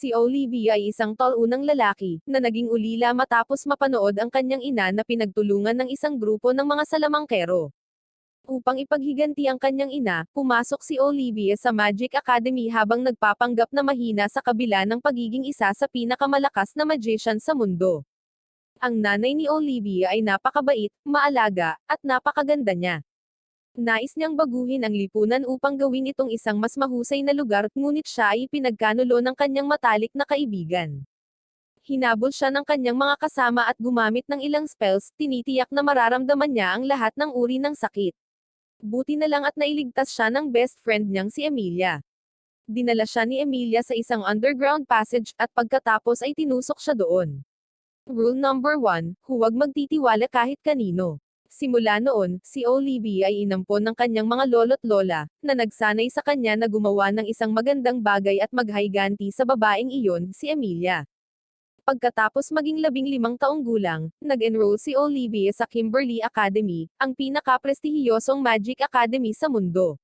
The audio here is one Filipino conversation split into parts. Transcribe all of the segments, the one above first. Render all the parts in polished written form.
Si Olivia ay isang taunang lalaki, na naging ulila matapos mapanood ang kanyang ina na pinagtulungan ng isang grupo ng mga salamangkero. Upang ipaghiganti ang kanyang ina, pumasok si Olivia sa Magic Academy habang nagpapanggap na mahina sa kabila ng pagiging isa sa pinakamalakas na magician sa mundo. Ang nanay ni Olivia ay napakabait, maalaga, at napakaganda niya. Nais niyang baguhin ang lipunan upang gawin itong isang mas mahusay na lugar, ngunit siya ay pinagkanulo ng kanyang matalik na kaibigan. Hinabol siya ng kanyang mga kasama at gumamit ng ilang spells, tinitiyak na mararamdaman niya ang lahat ng uri ng sakit. Buti na lang at nailigtas siya ng best friend niyang si Emilia. Dinala siya ni Emilia sa isang underground passage, at pagkatapos ay tinusok siya doon. Rule number 1, huwag magtitiwala kahit kanino. Simula noon, si Olivia ay inampon ng kanyang mga lolo't lola, na nagsanay sa kanya na gumawa ng isang magandang bagay at maghayganti sa babaeng iyon, si Emilia. Pagkatapos maging 15 taong gulang, nag-enroll si Olivia sa Kimberly Academy, ang pinaka-prestihiyosong magic academy sa mundo.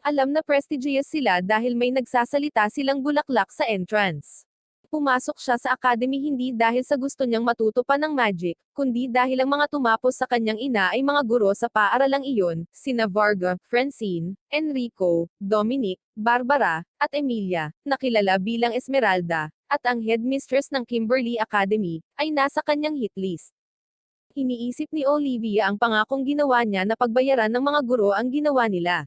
Alam na prestigious sila dahil may nagsasalita silang bulaklak sa entrance. Pumasok siya sa academy hindi dahil sa gusto niyang matuto pa ng magic, kundi dahil ang mga tumapos sa kanyang ina ay mga guro sa paaralang iyon, sina Varga, Francine, Enrico, Dominic, Barbara, at Emilia, na kilala bilang Esmeralda, at ang headmistress ng Kimberly Academy, ay nasa kanyang hit list. Iniisip ni Olivia ang pangakong ginawa niya na pagbayaran ng mga guro ang ginawa nila.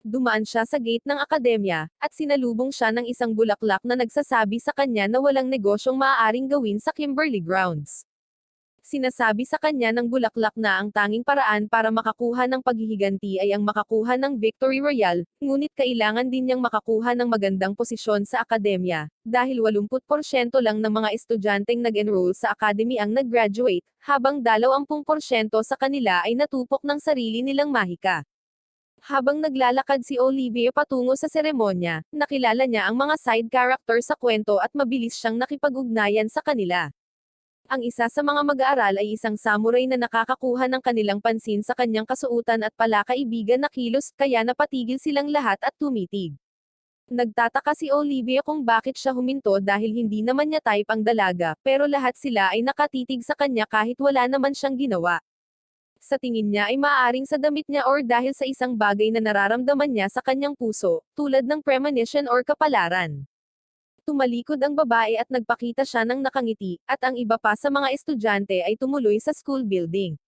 Dumaan siya sa gate ng akademya, at sinalubong siya ng isang bulaklak na nagsasabi sa kanya na walang negosyong maaaring gawin sa Kimberly grounds. Sinasabi sa kanya ng bulaklak na ang tanging paraan para makakuha ng paghihiganti ay ang makakuha ng Victory Royale, ngunit kailangan din niyang makakuha ng magandang posisyon sa akademya, dahil 80% lang ng mga estudyanteng nag-enroll sa academy ang nag-graduate, habang 20% sa kanila ay natupok ng sarili nilang mahika. Habang naglalakad si Olivia patungo sa seremonya, nakilala niya ang mga side character sa kwento at mabilis siyang nakipag-ugnayan sa kanila. Ang isa sa mga mag-aaral ay isang samurai na nakakakuha ng kanilang pansin sa kanyang kasuotan at palakaibigan na kilos, kaya napatigil silang lahat at tumitig. Nagtataka si Olivia kung bakit siya huminto dahil hindi naman niya type ang dalaga, pero lahat sila ay nakatitig sa kanya kahit wala naman siyang ginawa. Sa tingin niya ay maaaring sa damit niya or dahil sa isang bagay na nararamdaman niya sa kanyang puso, tulad ng premonition or kapalaran. Tumalikod ang babae at nagpakita siya ng nakangiti, at ang iba pa sa mga estudyante ay tumuloy sa school building.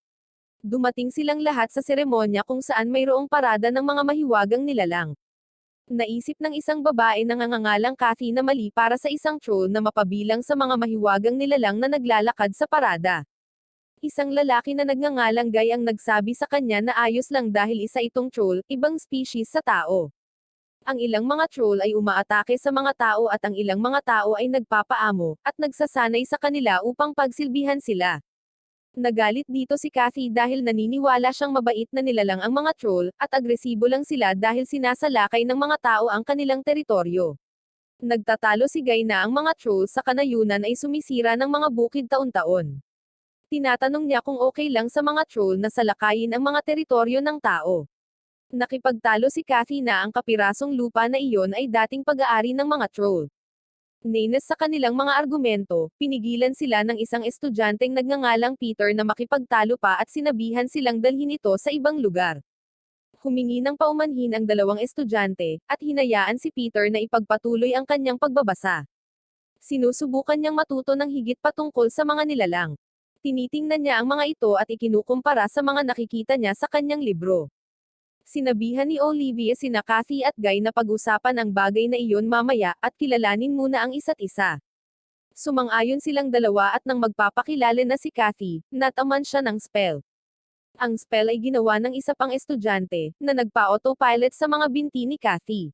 Dumating silang lahat sa seremonya kung saan mayroong parada ng mga mahiwagang nilalang. Naisip ng isang babae na nangangalang Kathy na mali para sa isang troll na mapabilang sa mga mahiwagang nilalang na naglalakad sa parada. Isang lalaki na nagngangalang Guy ang nagsabi sa kanya na ayos lang dahil isa itong troll, ibang species sa tao. Ang ilang mga troll ay umaatake sa mga tao at ang ilang mga tao ay nagpapaamo, at nagsasanay sa kanila upang pagsilbihan sila. Nagalit dito si Kathy dahil naniniwala siyang mabait na nilalang ang mga troll, at agresibo lang sila dahil sinasalakay ng mga tao ang kanilang teritoryo. Nagtatalo si Guy na ang mga troll sa kanayunan ay sumisira ng mga bukid taon-taon. Tinatanong niya kung okay lang sa mga troll na salakayin ang mga teritoryo ng tao. Nakipagtalo si Kathy na ang kapirasong lupa na iyon ay dating pag-aari ng mga troll. Nainis sa kanilang mga argumento, pinigilan sila ng isang estudyanteng nagngangalang Peter na makipagtalo pa at sinabihan silang dalhin ito sa ibang lugar. Humingi ng paumanhin ang dalawang estudyante, at hinayaan si Peter na ipagpatuloy ang kanyang pagbabasa. Sinusubukan niyang matuto ng higit patungkol sa mga nilalang. Tinitingnan niya ang mga ito at ikinukumpara sa mga nakikita niya sa kanyang libro. Sinabihan ni Olivia sina Kathy at Guy na pag-usapan ang bagay na iyon mamaya, at kilalanin muna ang isa't isa. Sumang-ayon silang dalawa at nang magpapakilala na si Kathy, nataman siya ng spell. Ang spell ay ginawa ng isa pang estudyante, na nagpa-autopilot sa mga binti ni Kathy.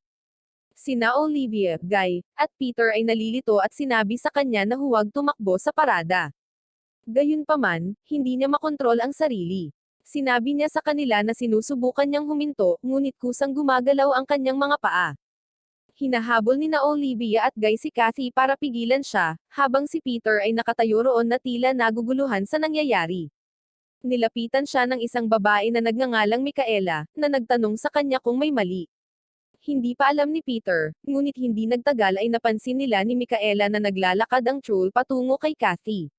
Sina Olivia, Guy, at Peter ay nalilito at sinabi sa kanya na huwag tumakbo sa parada. Gayunpaman, hindi niya makontrol ang sarili. Sinabi niya sa kanila na sinusubukan niyang huminto, ngunit kusang gumagalaw ang kanyang mga paa. Hinahabol ni na Olivia at Guy si Kathy para pigilan siya, habang si Peter ay nakatayo roon na tila naguguluhan sa nangyayari. Nilapitan siya ng isang babae na nagngangalang Micaela, na nagtanong sa kanya kung may mali. Hindi pa alam ni Peter, ngunit hindi nagtagal ay napansin nila ni Micaela na naglalakad ang troll patungo kay Kathy.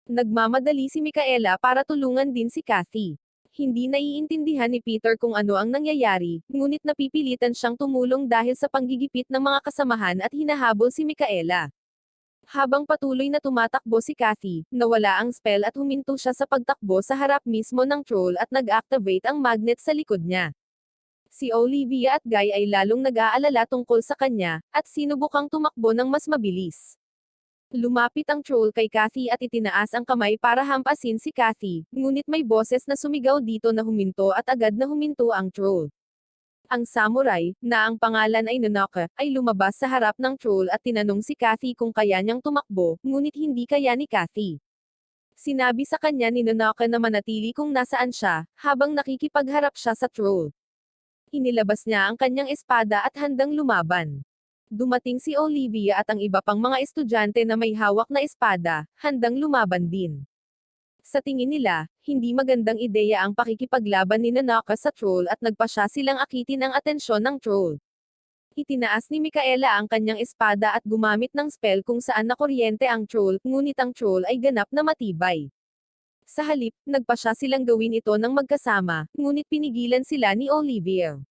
Nagmamadali si Micaela para tulungan din si Kathy. Hindi naiintindihan ni Peter kung ano ang nangyayari, ngunit napipilitan siyang tumulong dahil sa panggigipit ng mga kasamahan at hinahabol si Micaela. Habang patuloy na tumatakbo si Kathy, nawala ang spell at huminto siya sa pagtakbo sa harap mismo ng troll at nag-activate ang magnet sa likod niya. Si Olivia at Guy ay lalong nag-aalala tungkol sa kanya, at sinubukang tumakbo ng mas mabilis. Lumapit ang troll kay Kathy at itinaas ang kamay para hampasin si Kathy, ngunit may boses na sumigaw dito na huminto at agad na huminto ang troll. Ang samurai, na ang pangalan ay Nonaka, ay lumabas sa harap ng troll at tinanong si Kathy kung kaya niyang tumakbo, ngunit hindi kaya ni Kathy. Sinabi sa kanya ni Nonaka na manatili kung nasaan siya, habang nakikipagharap siya sa troll. Inilabas niya ang kanyang espada at handang lumaban. Dumating si Olivia at ang iba pang mga estudyante na may hawak na espada, handang lumaban din. Sa tingin nila, hindi magandang ideya ang pakikipaglaban ni Nanaka sa troll at nagpasya silang akitin ang atensyon ng troll. Itinaas ni Micaela ang kanyang espada at gumamit ng spell kung saan nakuryente ang troll, ngunit ang troll ay ganap na matibay. Sa halip, nagpasya silang gawin ito ng magkasama, ngunit pinigilan sila ni Olivia.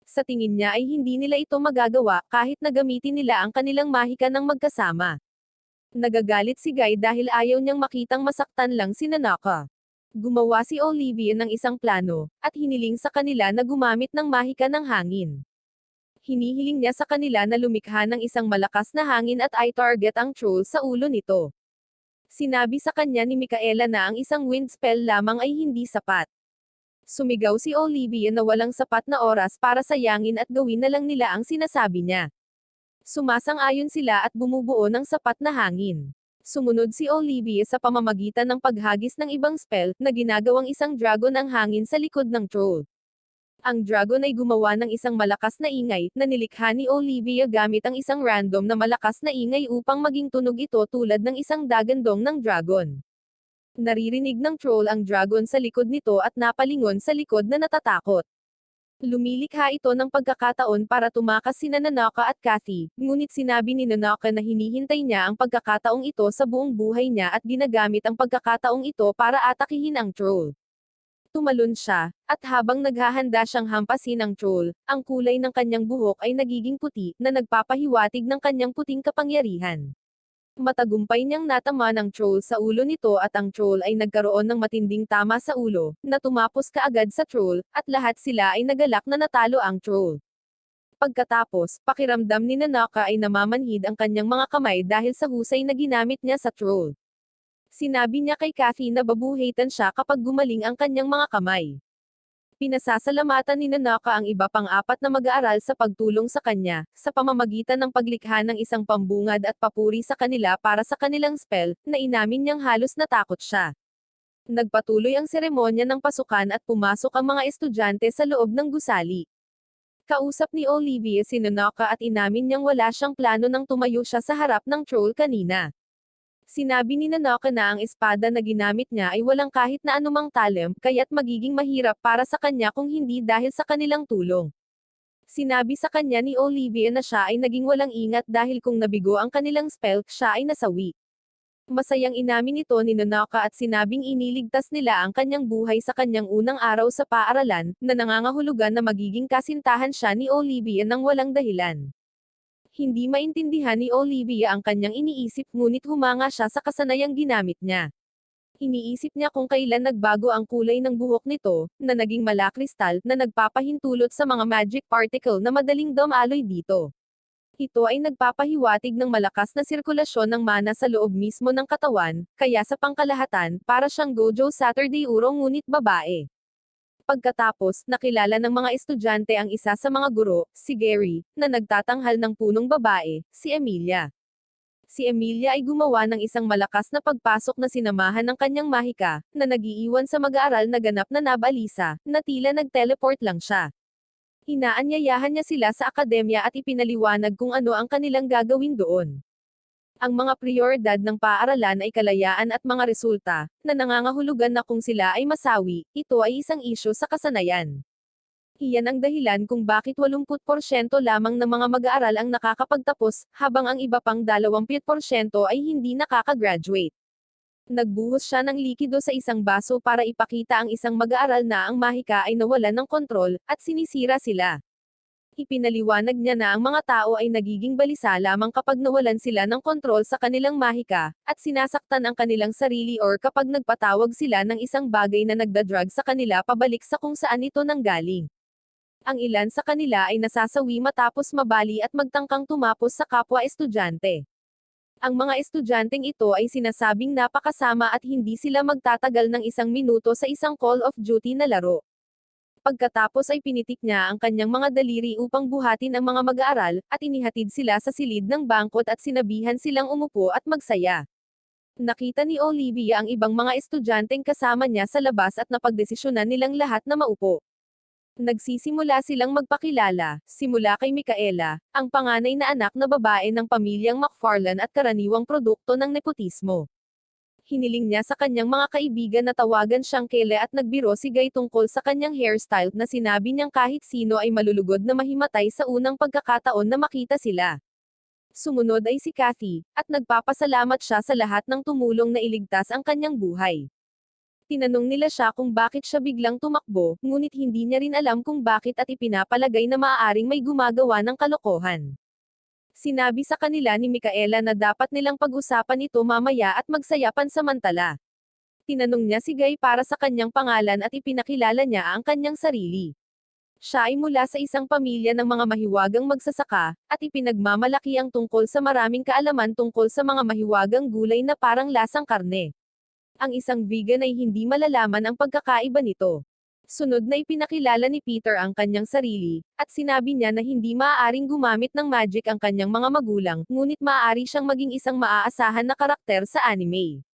Sa tingin niya ay hindi nila ito magagawa kahit na gamitin nila ang kanilang mahika ng magkasama. Nagagalit si Guy dahil ayaw niyang makitang masaktan lang si Nanaka. Gumawa si Olivia ng isang plano, at hiniling sa kanila na gumamit ng mahika ng hangin. Hinihiling niya sa kanila na lumikha ng isang malakas na hangin at i-target ang troll sa ulo nito. Sinabi sa kanya ni Micaela na ang isang wind spell lamang ay hindi sapat. Sumigaw si Olivia na walang sapat na oras para sayangin at gawin na lang nila ang sinasabi niya. Sumasang-ayon sila at bumubuo ng sapat na hangin. Sumunod si Olivia sa pamamagitan ng paghagis ng ibang spell, na ginagawang isang dragon ang hangin sa likod ng troll. Ang dragon ay gumawa ng isang malakas na ingay, na nilikha ni Olivia gamit ang isang random na malakas na ingay upang maging tunog ito tulad ng isang dagandong ng dragon. Naririnig ng troll ang dragon sa likod nito at napalingon sa likod na natatakot. Lumilikha ito ng pagkakataon para tumakas sina Nanaka at Kathy, ngunit sinabi ni Nanaka na hinihintay niya ang pagkakataong ito sa buong buhay niya at ginagamit ang pagkakataong ito para atakihin ang troll. Tumalon siya, at habang naghahanda siyang hampasin ang troll, ang kulay ng kanyang buhok ay nagiging puti, na nagpapahiwatig ng kanyang puting kapangyarihan. Matagumpay niyang natama ng troll sa ulo nito at ang troll ay nagkaroon ng matinding tama sa ulo, na tumapos kaagad sa troll, at lahat sila ay nagalak na natalo ang troll. Pagkatapos, pakiramdam ni Nanaka ay namamanhid ang kanyang mga kamay dahil sa husay na ginamit niya sa troll. Sinabi niya kay Kathy na babuhatan siya kapag gumaling ang kanyang mga kamay. Pinasasalamatan ni Nanaka ang iba pang apat na mag-aaral sa pagtulong sa kanya, sa pamamagitan ng paglikha ng isang pambungad at papuri sa kanila para sa kanilang spell, na inamin niyang halos natakot siya. Nagpatuloy ang seremonya ng pasukan at pumasok ang mga estudyante sa loob ng gusali. Kausap ni Olivia si Nanaka at inamin niyang wala siyang plano nang tumayo siya sa harap ng troll kanina. Sinabi ni Nanaka na ang espada na ginamit niya ay walang kahit na anumang talent, kaya't magiging mahirap para sa kanya kung hindi dahil sa kanilang tulong. Sinabi sa kanya ni Olivia na siya ay naging walang ingat dahil kung nabigo ang kanilang spell, siya ay nasawi. Masayang inamin ito ni Nanaka at sinabing iniligtas nila ang kanyang buhay sa kanyang unang araw sa paaralan, na nangangahulugan na magiging kasintahan siya ni Olivia nang walang dahilan. Hindi maintindihan ni Olivia ang kanyang iniisip ngunit humanga siya sa kasanayang ginamit niya. Iniisip niya kung kailan nagbago ang kulay ng buhok nito, na naging malakristal, na nagpapahintulot sa mga magic particle na madaling dumaloy dito. Ito ay nagpapahiwatig ng malakas na sirkulasyon ng mana sa loob mismo ng katawan, kaya sa pangkalahatan, para siyang Gojo Saturday Uro ngunit babae. Pagkatapos, nakilala ng mga estudyante ang isa sa mga guro, si Gary, na nagtatanghal ng punong babae, si Emilia. Si Emilia ay gumawa ng isang malakas na pagpasok na sinamahan ng kanyang mahika, na nagiiwan sa mag-aaral na ganap na nabalisa, na tila nag-teleport lang siya. Inaanyayahan niya sila sa akademya at ipinaliwanag kung ano ang kanilang gagawin doon. Ang mga prioridad ng paaralan ay kalayaan at mga resulta, na nangangahulugan na kung sila ay masawi, ito ay isang isyu sa kasanayan. Iyan ang dahilan kung bakit 80% lamang ng mga mag-aaral ang nakakapagtapos, habang ang iba pang 20% ay hindi nakakagraduate. Nagbuhos siya ng likido sa isang baso para ipakita ang isang mag-aaral na ang mahika ay nawalan ng kontrol, at sinisira sila. Ipinaliwanag niya na ang mga tao ay nagiging balisa lamang kapag nawalan sila ng kontrol sa kanilang mahika, at sinasaktan ang kanilang sarili or kapag nagpatawag sila ng isang bagay na nagdadrag sa kanila pabalik sa kung saan ito nanggaling. Ang ilan sa kanila ay nasasawi matapos mabali at magtangkang tumapos sa kapwa estudyante. Ang mga estudyanteng ito ay sinasabing napakasama at hindi sila magtatagal ng 1 minuto sa isang Call of Duty na laro. Pagkatapos ay pinitik niya ang kanyang mga daliri upang buhatin ang mga mag-aaral, at inihatid sila sa silid ng bangkot at sinabihan silang umupo at magsaya. Nakita ni Olivia ang ibang mga estudyanteng kasama niya sa labas at napagdesisyonan nilang lahat na maupo. Nagsisimula silang magpakilala, simula kay Micaela, ang panganay na anak na babae ng pamilyang McFarlane at karaniwang produkto ng nepotismo. Hiniling niya sa kanyang mga kaibigan na tawagan siyang Kele at nagbiro si Guy tungkol sa kanyang hairstyle na sinabi niyang kahit sino ay malulugod na mahimatay sa unang pagkakataon na makita sila. Sumunod ay si Kathy, at nagpapasalamat siya sa lahat ng tumulong na iligtas ang kanyang buhay. Tinanong nila siya kung bakit siya biglang tumakbo, ngunit hindi niya rin alam kung bakit at ipinapalagay na maaaring may gumagawa ng kalokohan. Sinabi sa kanila ni Micaela na dapat nilang pag-usapan ito mamaya at magsaya pansamantala. Tinanong niya si Guy para sa kanyang pangalan at ipinakilala niya ang kanyang sarili. Siya ay mula sa isang pamilya ng mga mahiwagang magsasaka, at ipinagmamalaki ang tungkol sa maraming kaalaman tungkol sa mga mahiwagang gulay na parang lasang karne. Ang isang vegan ay hindi malalaman ang pagkakaiba nito. Sunod na ipinakilala ni Peter ang kanyang sarili, at sinabi niya na hindi maaaring gumamit ng magic ang kanyang mga magulang, ngunit maaari siyang maging isang maaasahan na karakter sa anime.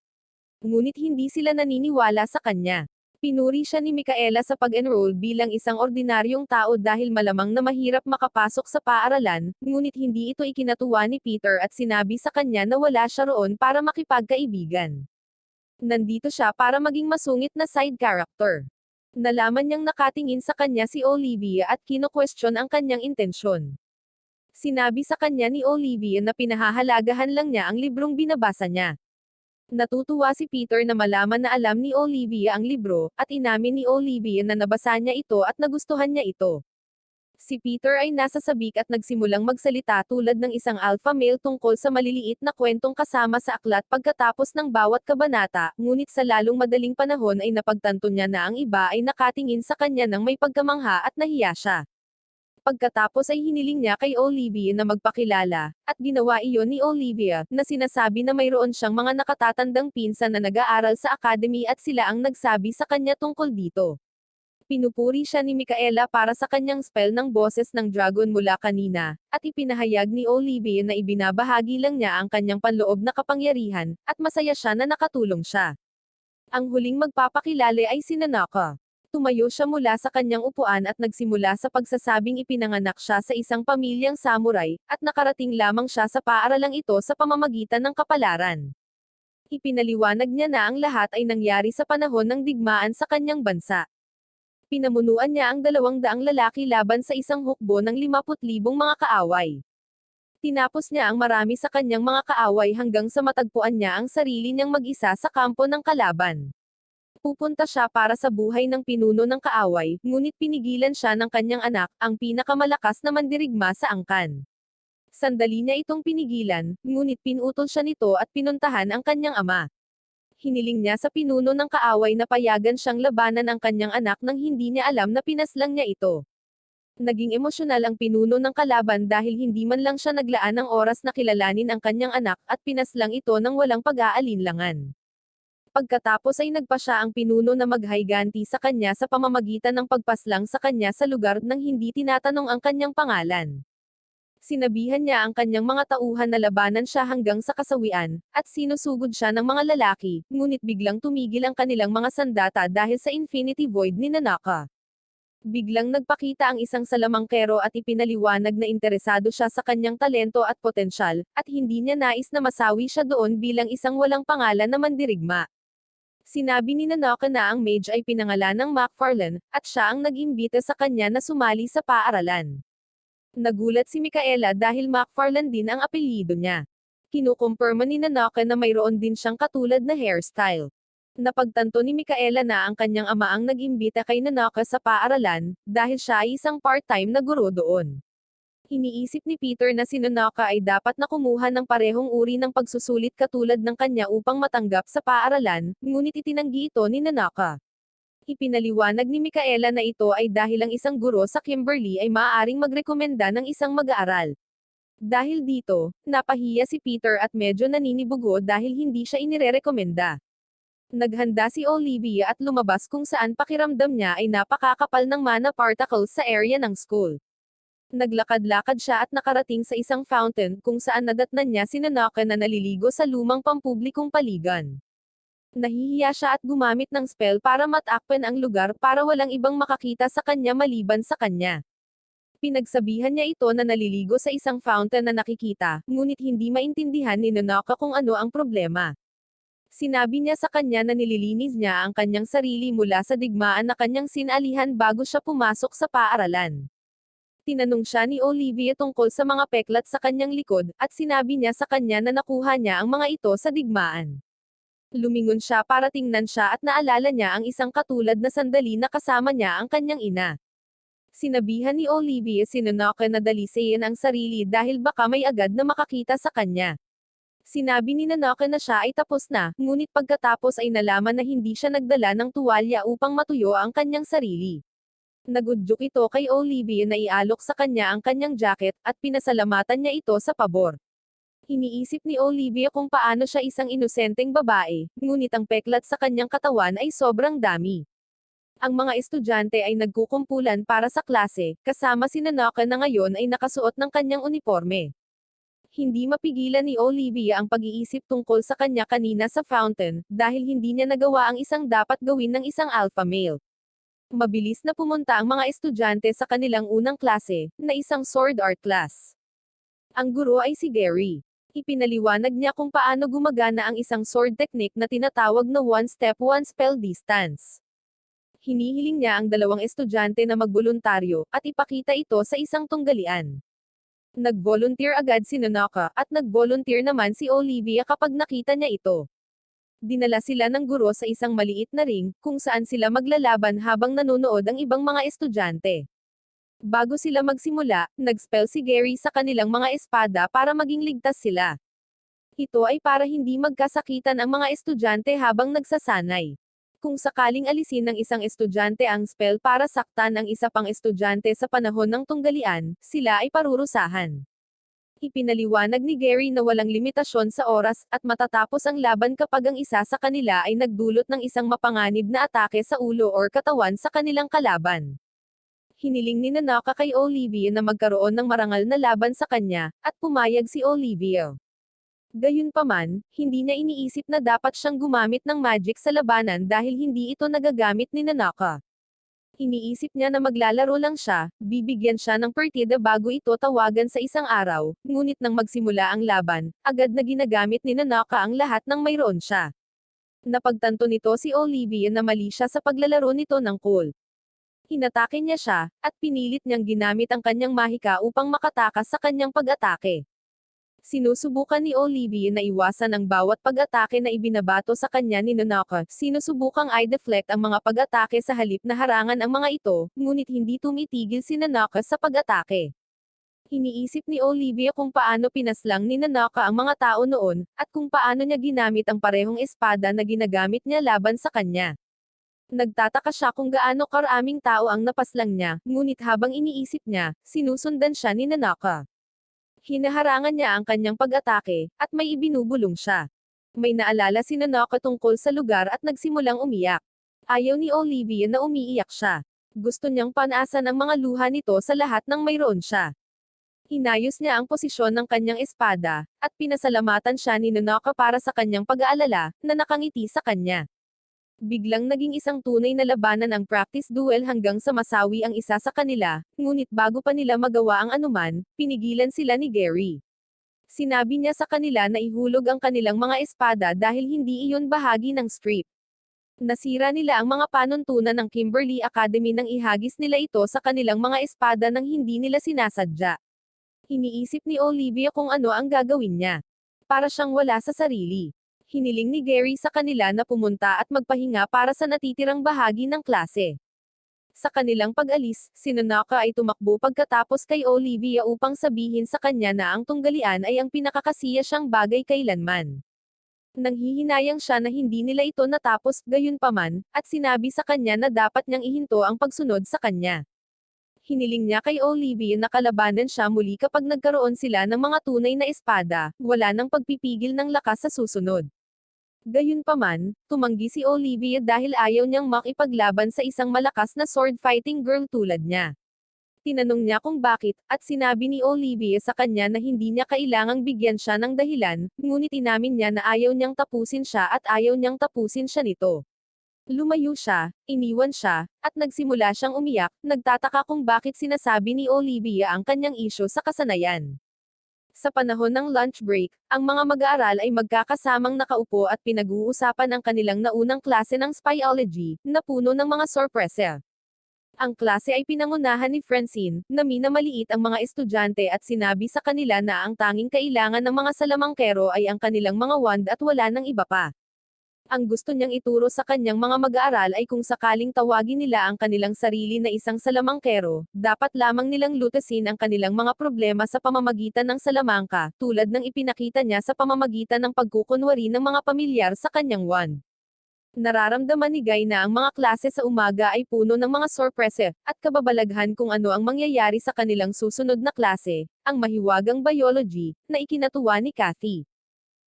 Ngunit hindi sila naniniwala sa kanya. Pinuri siya ni Micaela sa pag-enroll bilang isang ordinaryong tao dahil malamang na mahirap makapasok sa paaralan, ngunit hindi ito ikinatuwa ni Peter at sinabi sa kanya na wala siya roon para makipagkaibigan. Nandito siya para maging masungit na side character. Nalaman niyang nakatingin sa kanya si Olivia at kino-question ang kanyang intensyon. Sinabi sa kanya ni Olivia na pinahahalagahan lang niya ang librong binabasa niya. Natutuwa si Peter na malaman na alam ni Olivia ang libro, at inamin ni Olivia na nabasa niya ito at nagustuhan niya ito. Si Peter ay nasa sabik at nagsimulang magsalita tulad ng isang alpha male tungkol sa maliliit na kwentong kasama sa aklat pagkatapos ng bawat kabanata, ngunit sa lalong madaling panahon ay napagtanto niya na ang iba ay nakatingin sa kanya ng may pagkamangha at nahiya siya. Pagkatapos ay hiniling niya kay Olivia na magpakilala, at ginawa iyon ni Olivia, na sinasabi na mayroon siyang mga nakatatandang pinsan na nag-aaral sa academy at sila ang nagsabi sa kanya tungkol dito. Pinupuri siya ni Micaela para sa kanyang spell ng boses ng dragon mula kanina, at ipinahayag ni Olivia na ibinabahagi lang niya ang kanyang panloob na kapangyarihan, at masaya siya na nakatulong siya. Ang huling magpapakilala ay si Nanaka. Tumayo siya mula sa kanyang upuan at nagsimula sa pagsasabing ipinanganak siya sa isang pamilyang samurai, at nakarating lamang siya sa paaralang ito sa pamamagitan ng kapalaran. Ipinaliwanag niya na ang lahat ay nangyari sa panahon ng digmaan sa kanyang bansa. Pinamunuan niya ang 200 lalaki laban sa isang hukbo ng 50,000 mga kaaway. Tinapos niya ang marami sa kanyang mga kaaway hanggang sa matagpuan niya ang sarili niyang mag-isa sa kampo ng kalaban. Pupunta siya para sa buhay ng pinuno ng kaaway, ngunit pinigilan siya ng kanyang anak, ang pinakamalakas na mandirigma sa angkan. Sandali niya itong pinigilan, ngunit pinutol siya nito at pinuntahan ang kanyang ama. Hiniling niya sa pinuno ng kaaway na payagan siyang labanan ang kanyang anak nang hindi niya alam na pinaslang niya ito. Naging emosyonal ang pinuno ng kalaban dahil hindi man lang siya naglaan ng oras na kilalanin ang kanyang anak at pinaslang ito ng walang pag-aalinlangan. Pagkatapos ay nagpa siya ang pinuno na maghayganti sa kanya sa pamamagitan ng pagpaslang sa kanya sa lugar nang hindi tinatanong ang kanyang pangalan. Sinabihan niya ang kanyang mga tauhan na labanan siya hanggang sa kasawian, at sinusugod siya ng mga lalaki, ngunit biglang tumigil ang kanilang mga sandata dahil sa Infinity Void ni Nanaka. Biglang nagpakita ang isang salamangkero at ipinaliwanag na interesado siya sa kanyang talento at potensyal, at hindi niya nais na masawi siya doon bilang isang walang pangalan na mandirigma. Sinabi ni Nanoka na ang mage ay pinangalan ng McFarlane, at siya ang nag-imbita sa kanya na sumali sa paaralan. Nagulat si Micaela dahil McFarlane din ang apelyido niya. Kinukumpirma ni Nanoka na mayroon din siyang katulad na hairstyle. Napagtanto ni Micaela na ang kanyang ama ang nag-imbita kay Nanoka sa paaralan, dahil siya ay isang part-time na guro doon. Iniisip ni Peter na si Nanoka ay dapat na kumuha ng parehong uri ng pagsusulit katulad ng kanya upang matanggap sa paaralan, ngunit itinanggi ito ni Nanoka. Ipinaliwanag ni Micaela na ito ay dahil ang isang guro sa Kimberly ay maaaring magrekomenda ng isang mag-aaral. Dahil dito, napahiya si Peter at medyo naninibugo dahil hindi siya inirerekomenda. Naghanda si Olivia at lumabas kung saan pakiramdam niya ay napakakapal ng mana particles sa area ng school. Naglakad-lakad siya at nakarating sa isang fountain kung saan nadatnan niya si Nanoka na naliligo sa lumang pampublikong paligan. Nahihiya siya at gumamit ng spell para matakpan ang lugar para walang ibang makakita sa kanya maliban sa kanya. Pinagsabihan niya ito na naliligo sa isang fountain na nakikita, ngunit hindi maintindihan ni Nanoka kung ano ang problema. Sinabi niya sa kanya na nililinis niya ang kanyang sarili mula sa digmaan na kanyang sinalihan bago siya pumasok sa paaralan. Tinanong siya ni Olivia tungkol sa mga peklat sa kanyang likod, at sinabi niya sa kanya na nakuha niya ang mga ito sa digmaan. Lumingon siya para tingnan siya at naalala niya ang isang katulad na sandali na kasama niya ang kanyang ina. Sinabihan ni Olivia si Nanoka na dalisayin ang sarili dahil baka may agad na makakita sa kanya. Sinabi ni Nanoka na siya ay tapos na, ngunit pagkatapos ay nalaman na hindi siya nagdala ng tuwalya upang matuyo ang kanyang sarili. Nagudyok ito kay Olivia na ialok sa kanya ang kanyang jacket, at pinasalamatan niya ito sa pabor. Iniisip ni Olivia kung paano siya isang inosenteng babae, ngunit ang peklat sa kanyang katawan ay sobrang dami. Ang mga estudyante ay nagkukumpulan para sa klase, kasama si Nanoka na ngayon ay nakasuot ng kanyang uniforme. Hindi mapigilan ni Olivia ang pag-iisip tungkol sa kanya kanina sa fountain, dahil hindi niya nagawa ang isang dapat gawin ng isang alpha male. Mabilis na pumunta ang mga estudyante sa kanilang unang klase, na isang sword art class. Ang guro ay si Gary. Ipinaliwanag niya kung paano gumagana ang isang sword technique na tinatawag na one step one spell distance. Hinihiling niya ang dalawang estudyante na magboluntaryo, at ipakita ito sa isang tunggalian. Nag-volunteer agad si Nanoka, at nag-volunteer naman si Olivia kapag nakita niya ito. Dinala sila ng guro sa isang maliit na ring, kung saan sila maglalaban habang nanonood ang ibang mga estudyante. Bago sila magsimula, nag-spell si Gary sa kanilang mga espada para maging ligtas sila. Ito ay para hindi magkasakitan ang mga estudyante habang nagsasanay. Kung sakaling alisin ng isang estudyante ang spell para saktan ang isa pang estudyante sa panahon ng tunggalian, sila ay parurusahan. Ipinaliwanag ni Gary na walang limitasyon sa oras, at matatapos ang laban kapag ang isa sa kanila ay nagdulot ng isang mapanganib na atake sa ulo or katawan sa kanilang kalaban. Hiniling ni Nanoka kay Olivia na magkaroon ng marangal na laban sa kanya, at pumayag si Olivia. Gayunpaman, hindi niya iniisip na dapat siyang gumamit ng magic sa labanan dahil hindi ito nagagamit ni Nanoka. Iniisip niya na maglalaro lang siya, bibigyan siya ng partida bago ito tawagan sa isang araw, ngunit nang magsimula ang laban, agad na ginagamit ni Nanoka ang lahat ng mayroon siya. Napagtanto nito si Olivia na mali siya sa paglalaro nito ng cool. Hinatake niya siya, at pinilit niyang ginamit ang kanyang mahika upang makatakas sa kanyang pag-atake. Sinusubukan ni Olivia na iwasan ang bawat pag-atake na ibinabato sa kanya ni Nanoka. Sinusubukang i-deflect ang mga pag-atake sa halip na harangan ang mga ito, ngunit hindi tumitigil si Nanoka sa pag-atake. Iniisip ni Olivia kung paano pinaslang ni Nanoka ang mga tao noon, at kung paano niya ginamit ang parehong espada na ginagamit niya laban sa kanya. Nagtataka siya kung gaano karaming tao ang napaslang niya, ngunit habang iniisip niya, sinusundan siya ni Nanoka. Hinaharangan niya ang kanyang pag-atake, at may ibinubulong siya. May naalala si Nanoka tungkol sa lugar at nagsimulang umiyak. Ayaw ni Olivia na umiiyak siya. Gusto niyang panasan ang mga luha nito sa lahat ng mayroon siya. Hinayos niya ang posisyon ng kanyang espada, at pinasalamatan siya ni Nanoka para sa kanyang pag-aalala, na nakangiti sa kanya. Biglang naging isang tunay na labanan ang practice duel hanggang sa masawi ang isa sa kanila, ngunit bago pa nila magawa ang anuman, pinigilan sila ni Gary. Sinabi niya sa kanila na ihulog ang kanilang mga espada dahil hindi iyon bahagi ng strip. Nasira nila ang mga panuntunan ng Kimberly Academy nang ihagis nila ito sa kanilang mga espada nang hindi nila sinasadya. Iniisip ni Olivia kung ano ang gagawin niya. Para siyang wala sa sarili. Hiniling ni Gary sa kanila na pumunta at magpahinga para sa natitirang bahagi ng klase. Sa kanilang pag-alis, si Nonaka ay tumakbo pagkatapos kay Olivia upang sabihin sa kanya na ang tunggalian ay ang pinakakasiya siyang bagay kailanman. Nanghihinayang siya na hindi nila ito natapos, gayunpaman, at sinabi sa kanya na dapat niyang ihinto ang pagsunod sa kanya. Hiniling niya kay Olivia na kalabanan siya muli kapag nagkaroon sila ng mga tunay na espada, wala nang pagpipigil ng lakas sa susunod. Gayunpaman, tumanggi si Olivia dahil ayaw niyang makipaglaban sa isang malakas na sword-fighting girl tulad niya. Tinanong niya kung bakit, at sinabi ni Olivia sa kanya na hindi niya kailangang bigyan siya ng dahilan, ngunit inamin niya na ayaw niyang tapusin siya at ayaw niyang tapusin siya nito. Lumayo siya, iniwan siya, at nagsimula siyang umiyak, nagtataka kung bakit sinasabi ni Olivia ang kanyang isyu sa kasanayan. Sa panahon ng lunch break, ang mga mag-aaral ay magkakasamang nakaupo at pinag-uusapan ang kanilang naunang klase ng spyology, na puno ng mga sorpresa. Ang klase ay pinangunahan ni Francine, na minamaliit ang mga estudyante at sinabi sa kanila na ang tanging kailangan ng mga salamangkero ay ang kanilang mga wand at wala ng iba pa. Ang gusto niyang ituro sa kanyang mga mag-aaral ay kung sakaling tawagin nila ang kanilang sarili na isang salamangkero, dapat lamang nilang lutasin ang kanilang mga problema sa pamamagitan ng salamangka, tulad ng ipinakita niya sa pamamagitan ng pagkukunwari ng mga pamilyar sa kanyang wand. Nararamdaman ni Guy na ang mga klase sa umaga ay puno ng mga sorpresa, at kababalaghan kung ano ang mangyayari sa kanilang susunod na klase, ang mahiwagang biology, na ikinatuwa ni Kathy.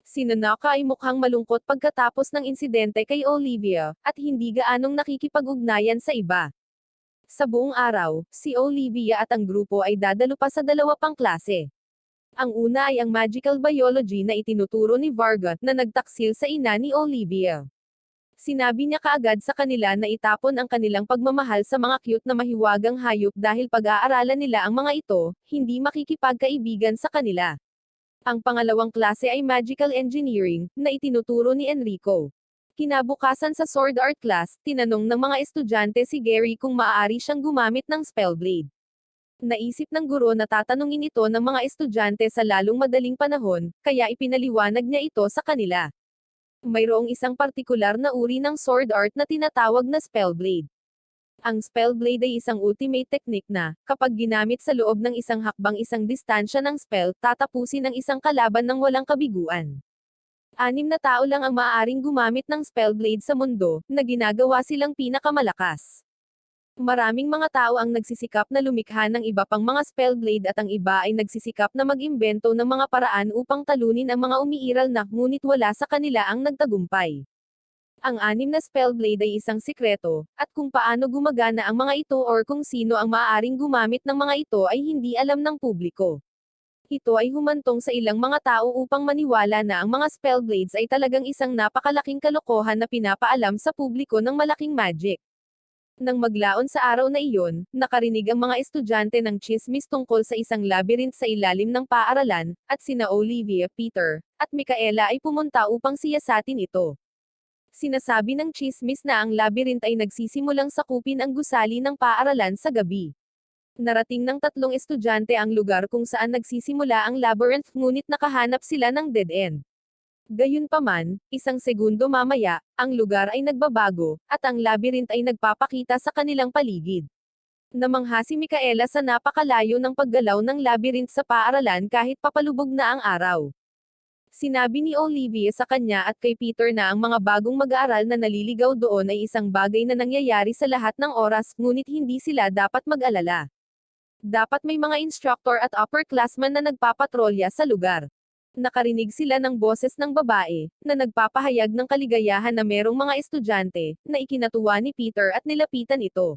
Si Nonaka ay mukhang malungkot pagkatapos ng insidente kay Olivia, at hindi gaanong nakikipag-ugnayan sa iba. Sa buong araw, si Olivia at ang grupo ay dadalo pa sa dalawa pang klase. Ang una ay ang magical biology na itinuturo ni Varga, na nagtaksil sa ina ni Olivia. Sinabi niya kaagad sa kanila na itapon ang kanilang pagmamahal sa mga cute na mahiwagang hayop dahil pag-aaralan nila ang mga ito, hindi makikipagkaibigan sa kanila. Ang pangalawang klase ay Magical Engineering, na itinuturo ni Enrico. Kinabukasan sa Sword Art class, tinanong ng mga estudyante si Gary kung maaari siyang gumamit ng Spellblade. Naisip ng guro na tatanungin ito ng mga estudyante sa lalong madaling panahon, kaya ipinaliwanag niya ito sa kanila. Mayroong isang partikular na uri ng sword art na tinatawag na Spellblade. Ang Spellblade ay isang ultimate technique na, kapag ginamit sa loob ng isang hakbang isang distansya ng spell, tatapusin ang isang kalaban ng walang kabiguan. 6 na tao lang ang maaaring gumamit ng Spellblade sa mundo, na ginagawa silang pinakamalakas. Maraming mga tao ang nagsisikap na lumikha ng iba pang mga Spellblade at ang iba ay nagsisikap na mag-imbento ng mga paraan upang talunin ang mga umiiral na, ngunit wala sa kanila ang nagtagumpay. Ang 6 na Spellblade ay isang sikreto, at kung paano gumagana ang mga ito or kung sino ang maaaring gumamit ng mga ito ay hindi alam ng publiko. Ito ay humantong sa ilang mga tao upang maniwala na ang mga Spellblades ay talagang isang napakalaking kalokohan na pinapaalam sa publiko ng malaking magic. Nang maglaon sa araw na iyon, nakarinig ang mga estudyante ng tsismis tungkol sa isang labyrinth sa ilalim ng paaralan, at sina Olivia, Peter, at Micaela ay pumunta upang siyasatin ito. Sinasabi ng tsismis na ang labyrinth ay nagsisimulang sakupin ang gusali ng paaralan sa gabi. Narating ng 3 estudyante ang lugar kung saan nagsisimula ang labyrinth, ngunit nakahanap sila ng dead end. Gayunpaman, isang segundo mamaya, ang lugar ay nagbabago, at ang labyrinth ay nagpapakita sa kanilang paligid. Namangha si Micaela sa napakalayo ng paggalaw ng labyrinth sa paaralan kahit papalubog na ang araw. Sinabi ni Olivia sa kanya at kay Peter na ang mga bagong mag-aaral na naliligaw doon ay isang bagay na nangyayari sa lahat ng oras, ngunit hindi sila dapat mag-alala. Dapat may mga instructor at upperclassmen na nagpapatrolya sa lugar. Nakarinig sila ng boses ng babae, na nagpapahayag ng kaligayahan na merong mga estudyante, na ikinatuwa ni Peter at nilapitan ito.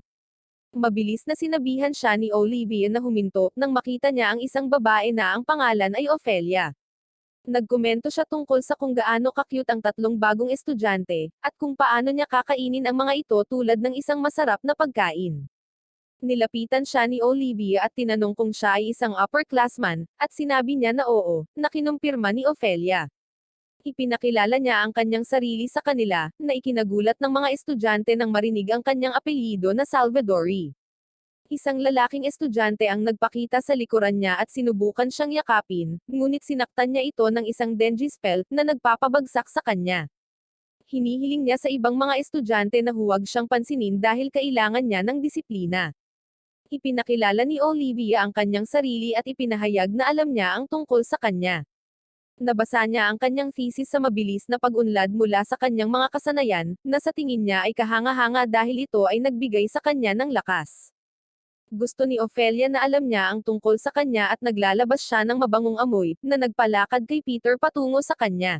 Mabilis na sinabihan siya ni Olivia na huminto, nang makita niya ang isang babae na ang pangalan ay Ophelia. Nagkomento siya tungkol sa kung gaano ka-cute ang 3 bagong estudyante, at kung paano niya kakainin ang mga ito tulad ng isang masarap na pagkain. Nilapitan siya ni Olivia at tinanong kung siya ay isang upperclassman, at sinabi niya na oo, na kinumpirma ni Ophelia. Ipinakilala niya ang kanyang sarili sa kanila, na ikinagulat ng mga estudyante nang marinig ang kanyang apelyido na Salvadori. Isang lalaking estudyante ang nagpakita sa likuran niya at sinubukan siyang yakapin, ngunit sinaktan niya ito ng isang dengue spell na nagpapabagsak sa kanya. Hinihiling niya sa ibang mga estudyante na huwag siyang pansinin dahil kailangan niya ng disiplina. Ipinakilala ni Olivia ang kanyang sarili at ipinahayag na alam niya ang tungkol sa kanya. Nabasa niya ang kanyang thesis sa mabilis na pag-unlad mula sa kanyang mga kasanayan, na sa tingin niya ay kahanga-hanga dahil ito ay nagbigay sa kanya ng lakas. Gusto ni Ophelia na alam niya ang tungkol sa kanya at naglalabas siya ng mabangong amoy, na nagpalakad kay Peter patungo sa kanya.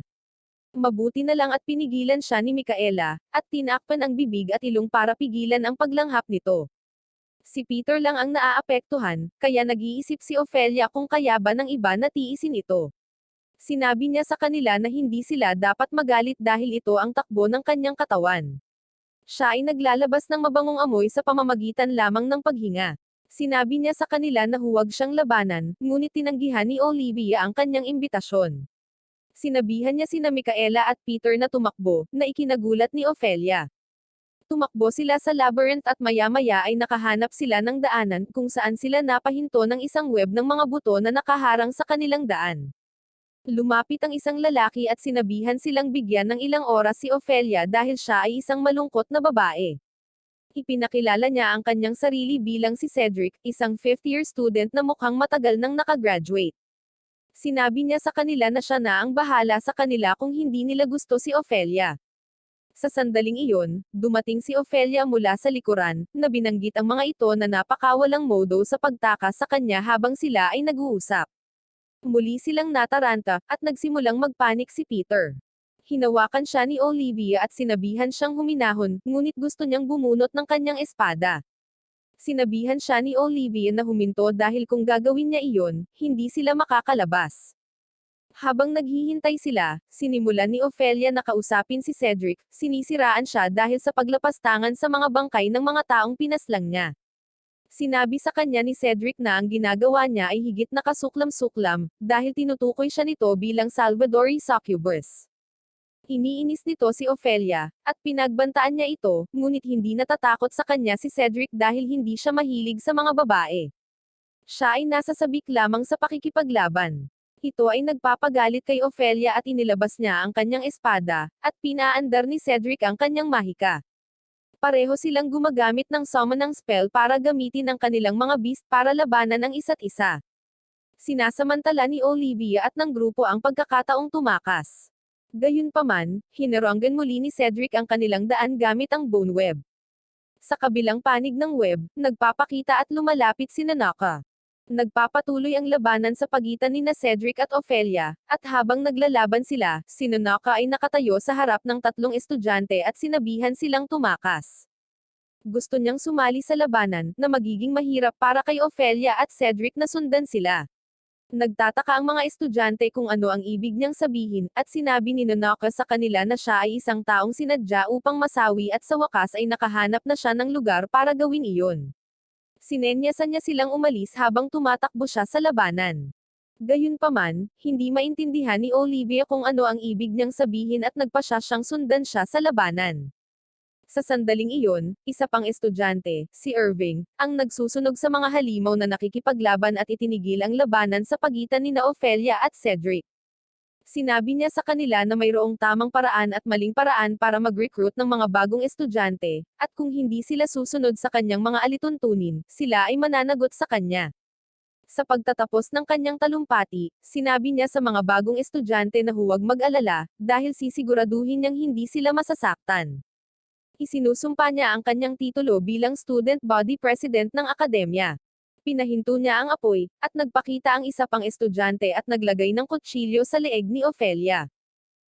Mabuti na lang at pinigilan siya ni Micaela, at tinakpan ang bibig at ilong para pigilan ang paglanghap nito. Si Peter lang ang naaapektuhan, kaya nag-iisip si Ophelia kung kaya ba ng iba na tiisin ito. Sinabi niya sa kanila na hindi sila dapat magalit dahil ito ang takbo ng kanyang katawan. Siya ay naglalabas ng mabangong amoy sa pamamagitan lamang ng paghinga. Sinabi niya sa kanila na huwag siyang labanan, ngunit tinanggihan ni Olivia ang kanyang imbitasyon. Sinabihan niya sina Micaela at Peter na tumakbo, na ikinagulat ni Ophelia. Tumakbo sila sa labyrinth at maya-maya ay nakahanap sila ng daanan kung saan sila napahinto ng isang web ng mga buto na nakaharang sa kanilang daan. Lumapit ang isang lalaki at sinabihan silang bigyan ng ilang oras si Ophelia dahil siya ay isang malungkot na babae. Ipinakilala niya ang kanyang sarili bilang si Cedric, isang fifth-year student na mukhang matagal nang nakagraduate. Sinabi niya sa kanila na siya na ang bahala sa kanila kung hindi nila gusto si Ophelia. Sa sandaling iyon, dumating si Ophelia mula sa likuran, na binanggit ang mga ito na napakawalang modo sa pagtakas sa kanya habang sila ay nag-uusap. Muli silang nataranta, at nagsimulang magpanik si Peter. Hinawakan siya ni Olivia at sinabihan siyang huminahon, ngunit gusto niyang bumunot ng kanyang espada. Sinabihan siya ni Olivia na huminto dahil kung gagawin niya iyon, hindi sila makakalabas. Habang naghihintay sila, sinimulan ni Ophelia na kausapin si Cedric, sinisiraan siya dahil sa paglapastangan sa mga bangkay ng mga taong pinaslang niya. Sinabi sa kanya ni Cedric na ang ginagawa niya ay higit na kasuklam-suklam, dahil tinutukoy siya nito bilang Salvadori succubus. Iniinis nito si Ophelia, at pinagbantaan niya ito, ngunit hindi natatakot sa kanya si Cedric dahil hindi siya mahilig sa mga babae. Siya ay nasasabik lamang sa pakikipaglaban. Ito ay nagpapagalit kay Ophelia at inilabas niya ang kanyang espada, at pinaandar ni Cedric ang kanyang mahika. Pareho silang gumagamit ng summon ng spell para gamitin ang kanilang mga beast para labanan ang isa't isa. Sinasamantala ni Olivia at ng grupo ang pagkakataong tumakas. Gayunpaman, hineranggan muli ni Cedric ang kanilang daan gamit ang bone web. Sa kabilang panig ng web, nagpapakita at lumalapit si Nanaka. Nagpapatuloy ang labanan sa pagitan ni Cedric at Ophelia, at habang naglalaban sila, si Nanaka ay nakatayo sa harap ng tatlong estudyante at sinabihan silang tumakas. Gusto niyang sumali sa labanan, na magiging mahirap para kay Ophelia at Cedric na sundan sila. Nagtataka ang mga estudyante kung ano ang ibig niyang sabihin, at sinabi ni Nanaka sa kanila na siya ay isang taong sinadya upang masawi at sa wakas ay nakahanap na siya ng lugar para gawin iyon. Sinenyasan niya silang umalis habang tumatakbo siya sa labanan. Gayunpaman, hindi maintindihan ni Olivia kung ano ang ibig niyang sabihin at nagpasya siyang sundan siya sa labanan. Sa sandaling iyon, isa pang estudyante, si Irving, ang nagsusunog sa mga halimaw na nakikipaglaban at itinigil ang labanan sa pagitan ni Ophelia at Cedric. Sinabi niya sa kanila na mayroong tamang paraan at maling paraan para mag-recruit ng mga bagong estudyante, at kung hindi sila susunod sa kanyang mga alituntunin, sila ay mananagot sa kanya. Sa pagtatapos ng kanyang talumpati, sinabi niya sa mga bagong estudyante na huwag mag-alala, dahil sisiguraduhin niyang hindi sila masasaktan. Isinusumpa niya ang kanyang titulo bilang Student Body President ng akademya. Pinahinto niya ang apoy, at nagpakita ang isa pang estudyante at naglagay ng kutsilyo sa leeg ni Ophelia.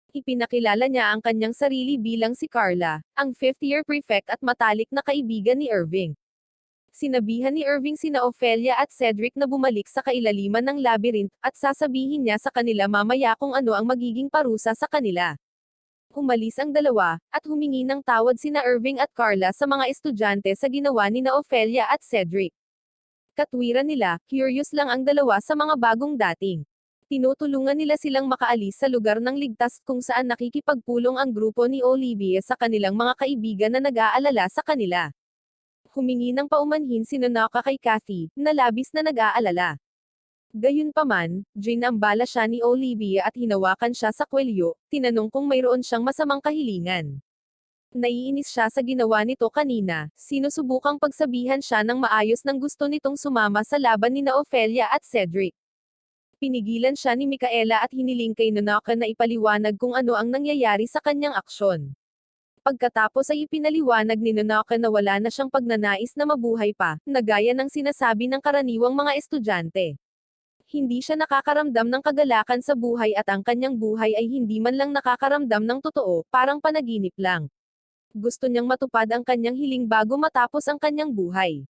Ipinakilala niya ang kanyang sarili bilang si Carla, ang fifth-year prefect at matalik na kaibigan ni Irving. Sinabihan ni Irving sina Ophelia at Cedric na bumalik sa kailaliman ng labyrinth, at sasabihin niya sa kanila mamaya kung ano ang magiging parusa sa kanila. Umalis ang dalawa, at humingi ng tawad sina Irving at Carla sa mga estudyante sa ginawa ni Ophelia at Cedric. Katwiran nila, curious lang ang dalawa sa mga bagong dating. Tinutulungan nila silang makaalis sa lugar ng ligtas kung saan nakikipagpulong ang grupo ni Olivia sa kanilang mga kaibigan na nag-aalala sa kanila. Humingi ng paumanhin si Nonaka kay Kathy, na labis na nag-aalala. Gayunpaman, ginambala siya ni Olivia at hinawakan siya sa kwelyo, tinanong kung mayroon siyang masamang kahilingan. Naiinis siya sa ginawa nito kanina, sinusubukang pagsabihan siya ng maayos ng gusto nitong sumama sa laban nina Ophelia at Cedric. Pinigilan siya ni Micaela at hiniling kay Nonaka na ipaliwanag kung ano ang nangyayari sa kanyang aksyon. Pagkatapos ay ipinaliwanag ni Nonaka na wala na siyang pagnanais na mabuhay pa, na gaya ng sinasabi ng karaniwang mga estudyante. Hindi siya nakakaramdam ng kagalakan sa buhay at ang kanyang buhay ay hindi man lang nakakaramdam ng totoo, parang panaginip lang. Gusto niyang matupad ang kanyang hiling bago matapos ang kanyang buhay.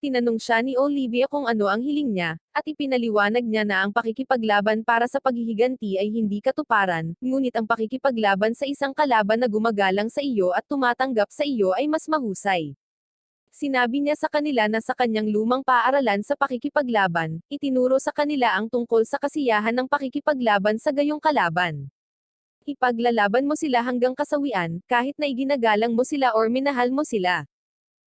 Tinanong siya ni Olivia kung ano ang hiling niya, at ipinaliwanag niya na ang pakikipaglaban para sa paghihiganti ay hindi katuparan, ngunit ang pakikipaglaban sa isang kalaban na gumagalang sa iyo at tumatanggap sa iyo ay mas mahusay. Sinabi niya sa kanila na sa kanyang lumang paaralan sa pakikipaglaban, itinuro sa kanila ang tungkol sa kasiyahan ng pakikipaglaban sa gayong kalaban. Ipaglalaban mo sila hanggang kasawian, kahit na iginagalang mo sila or minahal mo sila.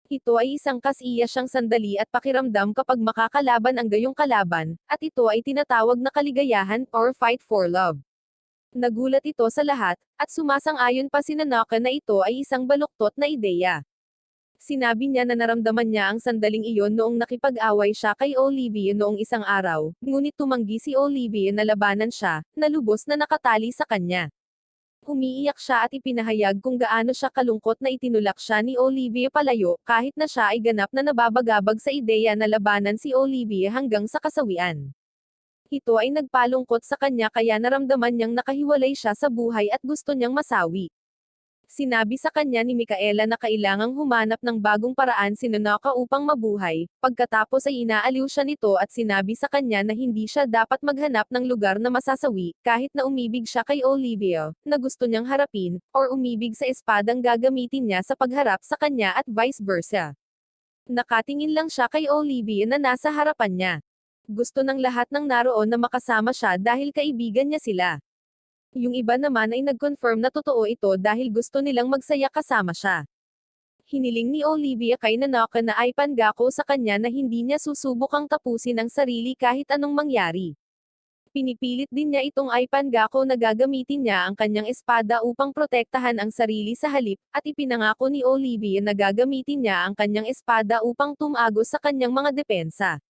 Ito ay isang kasiya siyang sandali at pakiramdam kapag makakalaban ang gayong kalaban, at ito ay tinatawag na kaligayahan, or fight for love. Nagulat ito sa lahat, at sumasang-ayon pa si Nonaka na ito ay isang baluktot na ideya. Sinabi niya na naramdaman niya ang sandaling iyon noong nakipag-away siya kay Olivia noong isang araw, ngunit tumanggi si Olivia na labanan siya, na lubos na nakatali sa kanya. Umiiyak siya at ipinahayag kung gaano siya kalungkot na itinulak siya ni Olivia palayo, kahit na siya ay ganap na nababagabag sa ideya na labanan si Olivia hanggang sa kasawian. Ito ay nagpalungkot sa kanya kaya naramdaman niyang nakahiwalay siya sa buhay at gusto niyang masawi. Sinabi sa kanya ni Micaela na kailangang humanap ng bagong paraan si Nonaka upang mabuhay, pagkatapos ay inaaliw siya nito at sinabi sa kanya na hindi siya dapat maghanap ng lugar na masasawi, kahit na umibig siya kay Olivia, na gusto niyang harapin, or umibig sa espadang gagamitin niya sa pagharap sa kanya at vice versa. Nakatingin lang siya kay Olivia na nasa harapan niya. Gusto ng lahat ng naroon na makasama siya dahil kaibigan niya sila. Yung iba naman ay nag-confirm na totoo ito dahil gusto nilang magsaya kasama siya. Hiniling ni Olivia kay Nonaka na ay pangako sa kanya na hindi niya susubukang tapusin ang sarili kahit anong mangyari. Pinipilit din niya itong ay pangako na gagamitin niya ang kanyang espada upang protektahan ang sarili sa halip, at ipinangako ni Olivia na gagamitin niya ang kanyang espada upang tumagos sa kanyang mga depensa.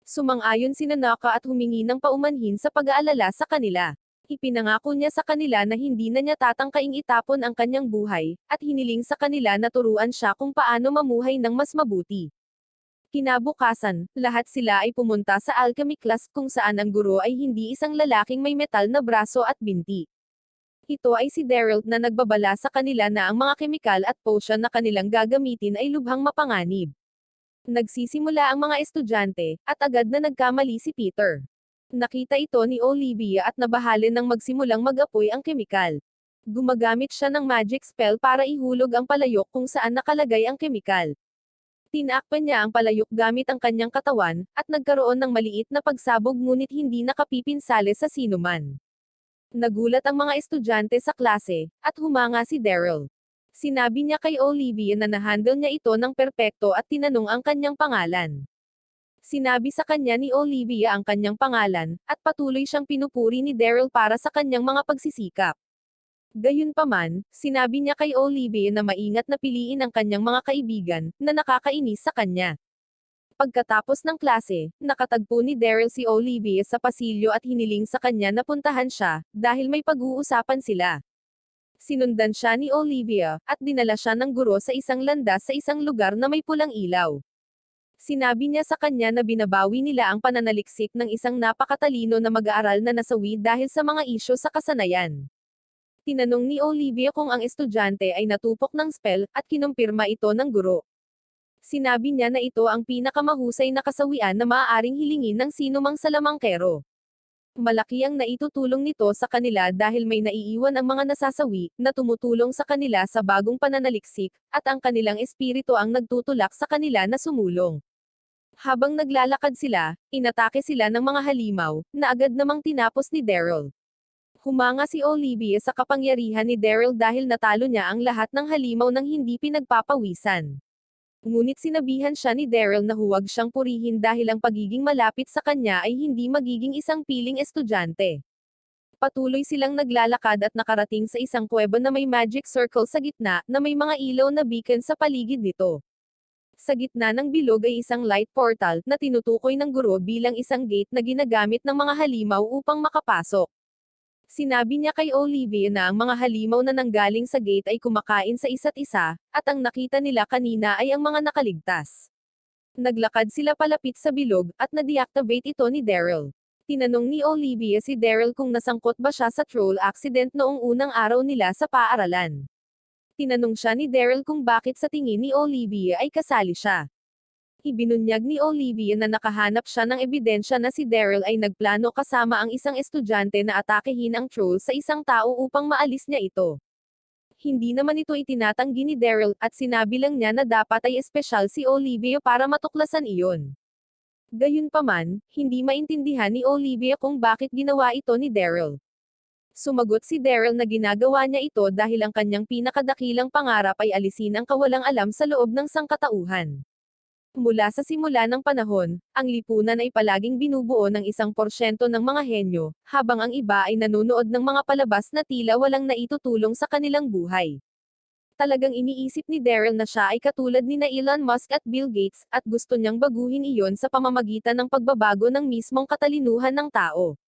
Sumang-ayon si Nonaka at humingi ng paumanhin sa pag-aalala sa kanila. Ipinangako niya sa kanila na hindi na niya tatangkaing itapon ang kanyang buhay, at hiniling sa kanila na turuan siya kung paano mamuhay ng mas mabuti. Kinabukasan, lahat sila ay pumunta sa alchemy class kung saan ang guro ay hindi isang lalaking may metal na braso at binti. Ito ay si Daryl na nagbabala sa kanila na ang mga kemikal at potion na kanilang gagamitin ay lubhang mapanganib. Nagsisimula ang mga estudyante, at agad na nagkamali si Peter. Nakita ito ni Olivia at nabahalin ng magsimulang mag-apoy ang kemikal. Gumagamit siya ng magic spell para ihulog ang palayok kung saan nakalagay ang kemikal. Tinakpan niya ang palayok gamit ang kanyang katawan, at nagkaroon ng maliit na pagsabog ngunit hindi nakapipinsala sa sinuman. Nagulat ang mga estudyante sa klase, at humanga si Daryl. Sinabi niya kay Olivia na nahandle niya ito ng perpekto at tinanong ang kanyang pangalan. Sinabi sa kanya ni Olivia ang kanyang pangalan, at patuloy siyang pinupuri ni Daryl para sa kanyang mga pagsisikap. Gayunpaman, sinabi niya kay Olivia na maingat na piliin ang kanyang mga kaibigan, na nakakainis sa kanya. Pagkatapos ng klase, nakatagpo ni Daryl si Olivia sa pasilyo at hiniling sa kanya na puntahan siya, dahil may pag-uusapan sila. Sinundan siya ni Olivia, at dinala siya ng guro sa isang landas sa isang lugar na may pulang ilaw. Sinabi niya sa kanya na binabawi nila ang pananaliksik ng isang napakatalino na mag-aaral na nasawi dahil sa mga isyu sa kasanayan. Tinanong ni Olivia kung ang estudyante ay natupok ng spell, at kinumpirma ito ng guro. Sinabi niya na ito ang pinakamahusay na kasawian na maaaring hilingin ng sinumang salamangkero. Malaki ang naitutulong nito sa kanila dahil may naiiwan ang mga nasasawi, na tumutulong sa kanila sa bagong pananaliksik, at ang kanilang espiritu ang nagtutulak sa kanila na sumulong. Habang naglalakad sila, inatake sila ng mga halimaw, na agad namang tinapos ni Daryl. Humanga si Olivia sa kapangyarihan ni Daryl dahil natalo niya ang lahat ng halimaw nang hindi pinagpapawisan. Ngunit sinabihan siya ni Daryl na huwag siyang purihin dahil ang pagiging malapit sa kanya ay hindi magiging isang piling estudyante. Patuloy silang naglalakad at nakarating sa isang kuweba na may magic circle sa gitna, na may mga ilaw na beacon sa paligid nito. Sa gitna ng bilog ay isang light portal, na tinutukoy ng guro bilang isang gate na ginagamit ng mga halimaw upang makapasok. Sinabi niya kay Olivia na ang mga halimaw na nanggaling sa gate ay kumakain sa isa't isa, at ang nakita nila kanina ay ang mga nakaligtas. Naglakad sila palapit sa bilog, at na-deactivate ito ni Daryl. Tinanong ni Olivia si Daryl kung nasangkot ba siya sa troll accident noong unang araw nila sa paaralan. Tinanong siya ni Daryl kung bakit sa tingin ni Olivia ay kasali siya. Ibinunyag ni Olivia na nakahanap siya ng ebidensya na si Daryl ay nagplano kasama ang isang estudyante na atakehin ang troll sa isang tao upang maalis niya ito. Hindi naman ito itinatanggi ni Daryl, at sinabi lang niya na dapat ay espesyal si Olivia para matuklasan iyon. Gayunpaman, hindi maintindihan ni Olivia kung bakit ginawa ito ni Daryl. Sumagot si Daryl na ginagawa niya ito dahil ang kanyang pinakadakilang pangarap ay alisin ang kawalang alam sa loob ng sangkatauhan. Mula sa simula ng panahon, ang lipunan ay palaging binubuo ng 1% ng mga henyo, habang ang iba ay nanonood ng mga palabas na tila walang naitutulong sa kanilang buhay. Talagang iniisip ni Daryl na siya ay katulad ni Elon Musk at Bill Gates, at gusto niyang baguhin iyon sa pamamagitan ng pagbabago ng mismong katalinuhan ng tao.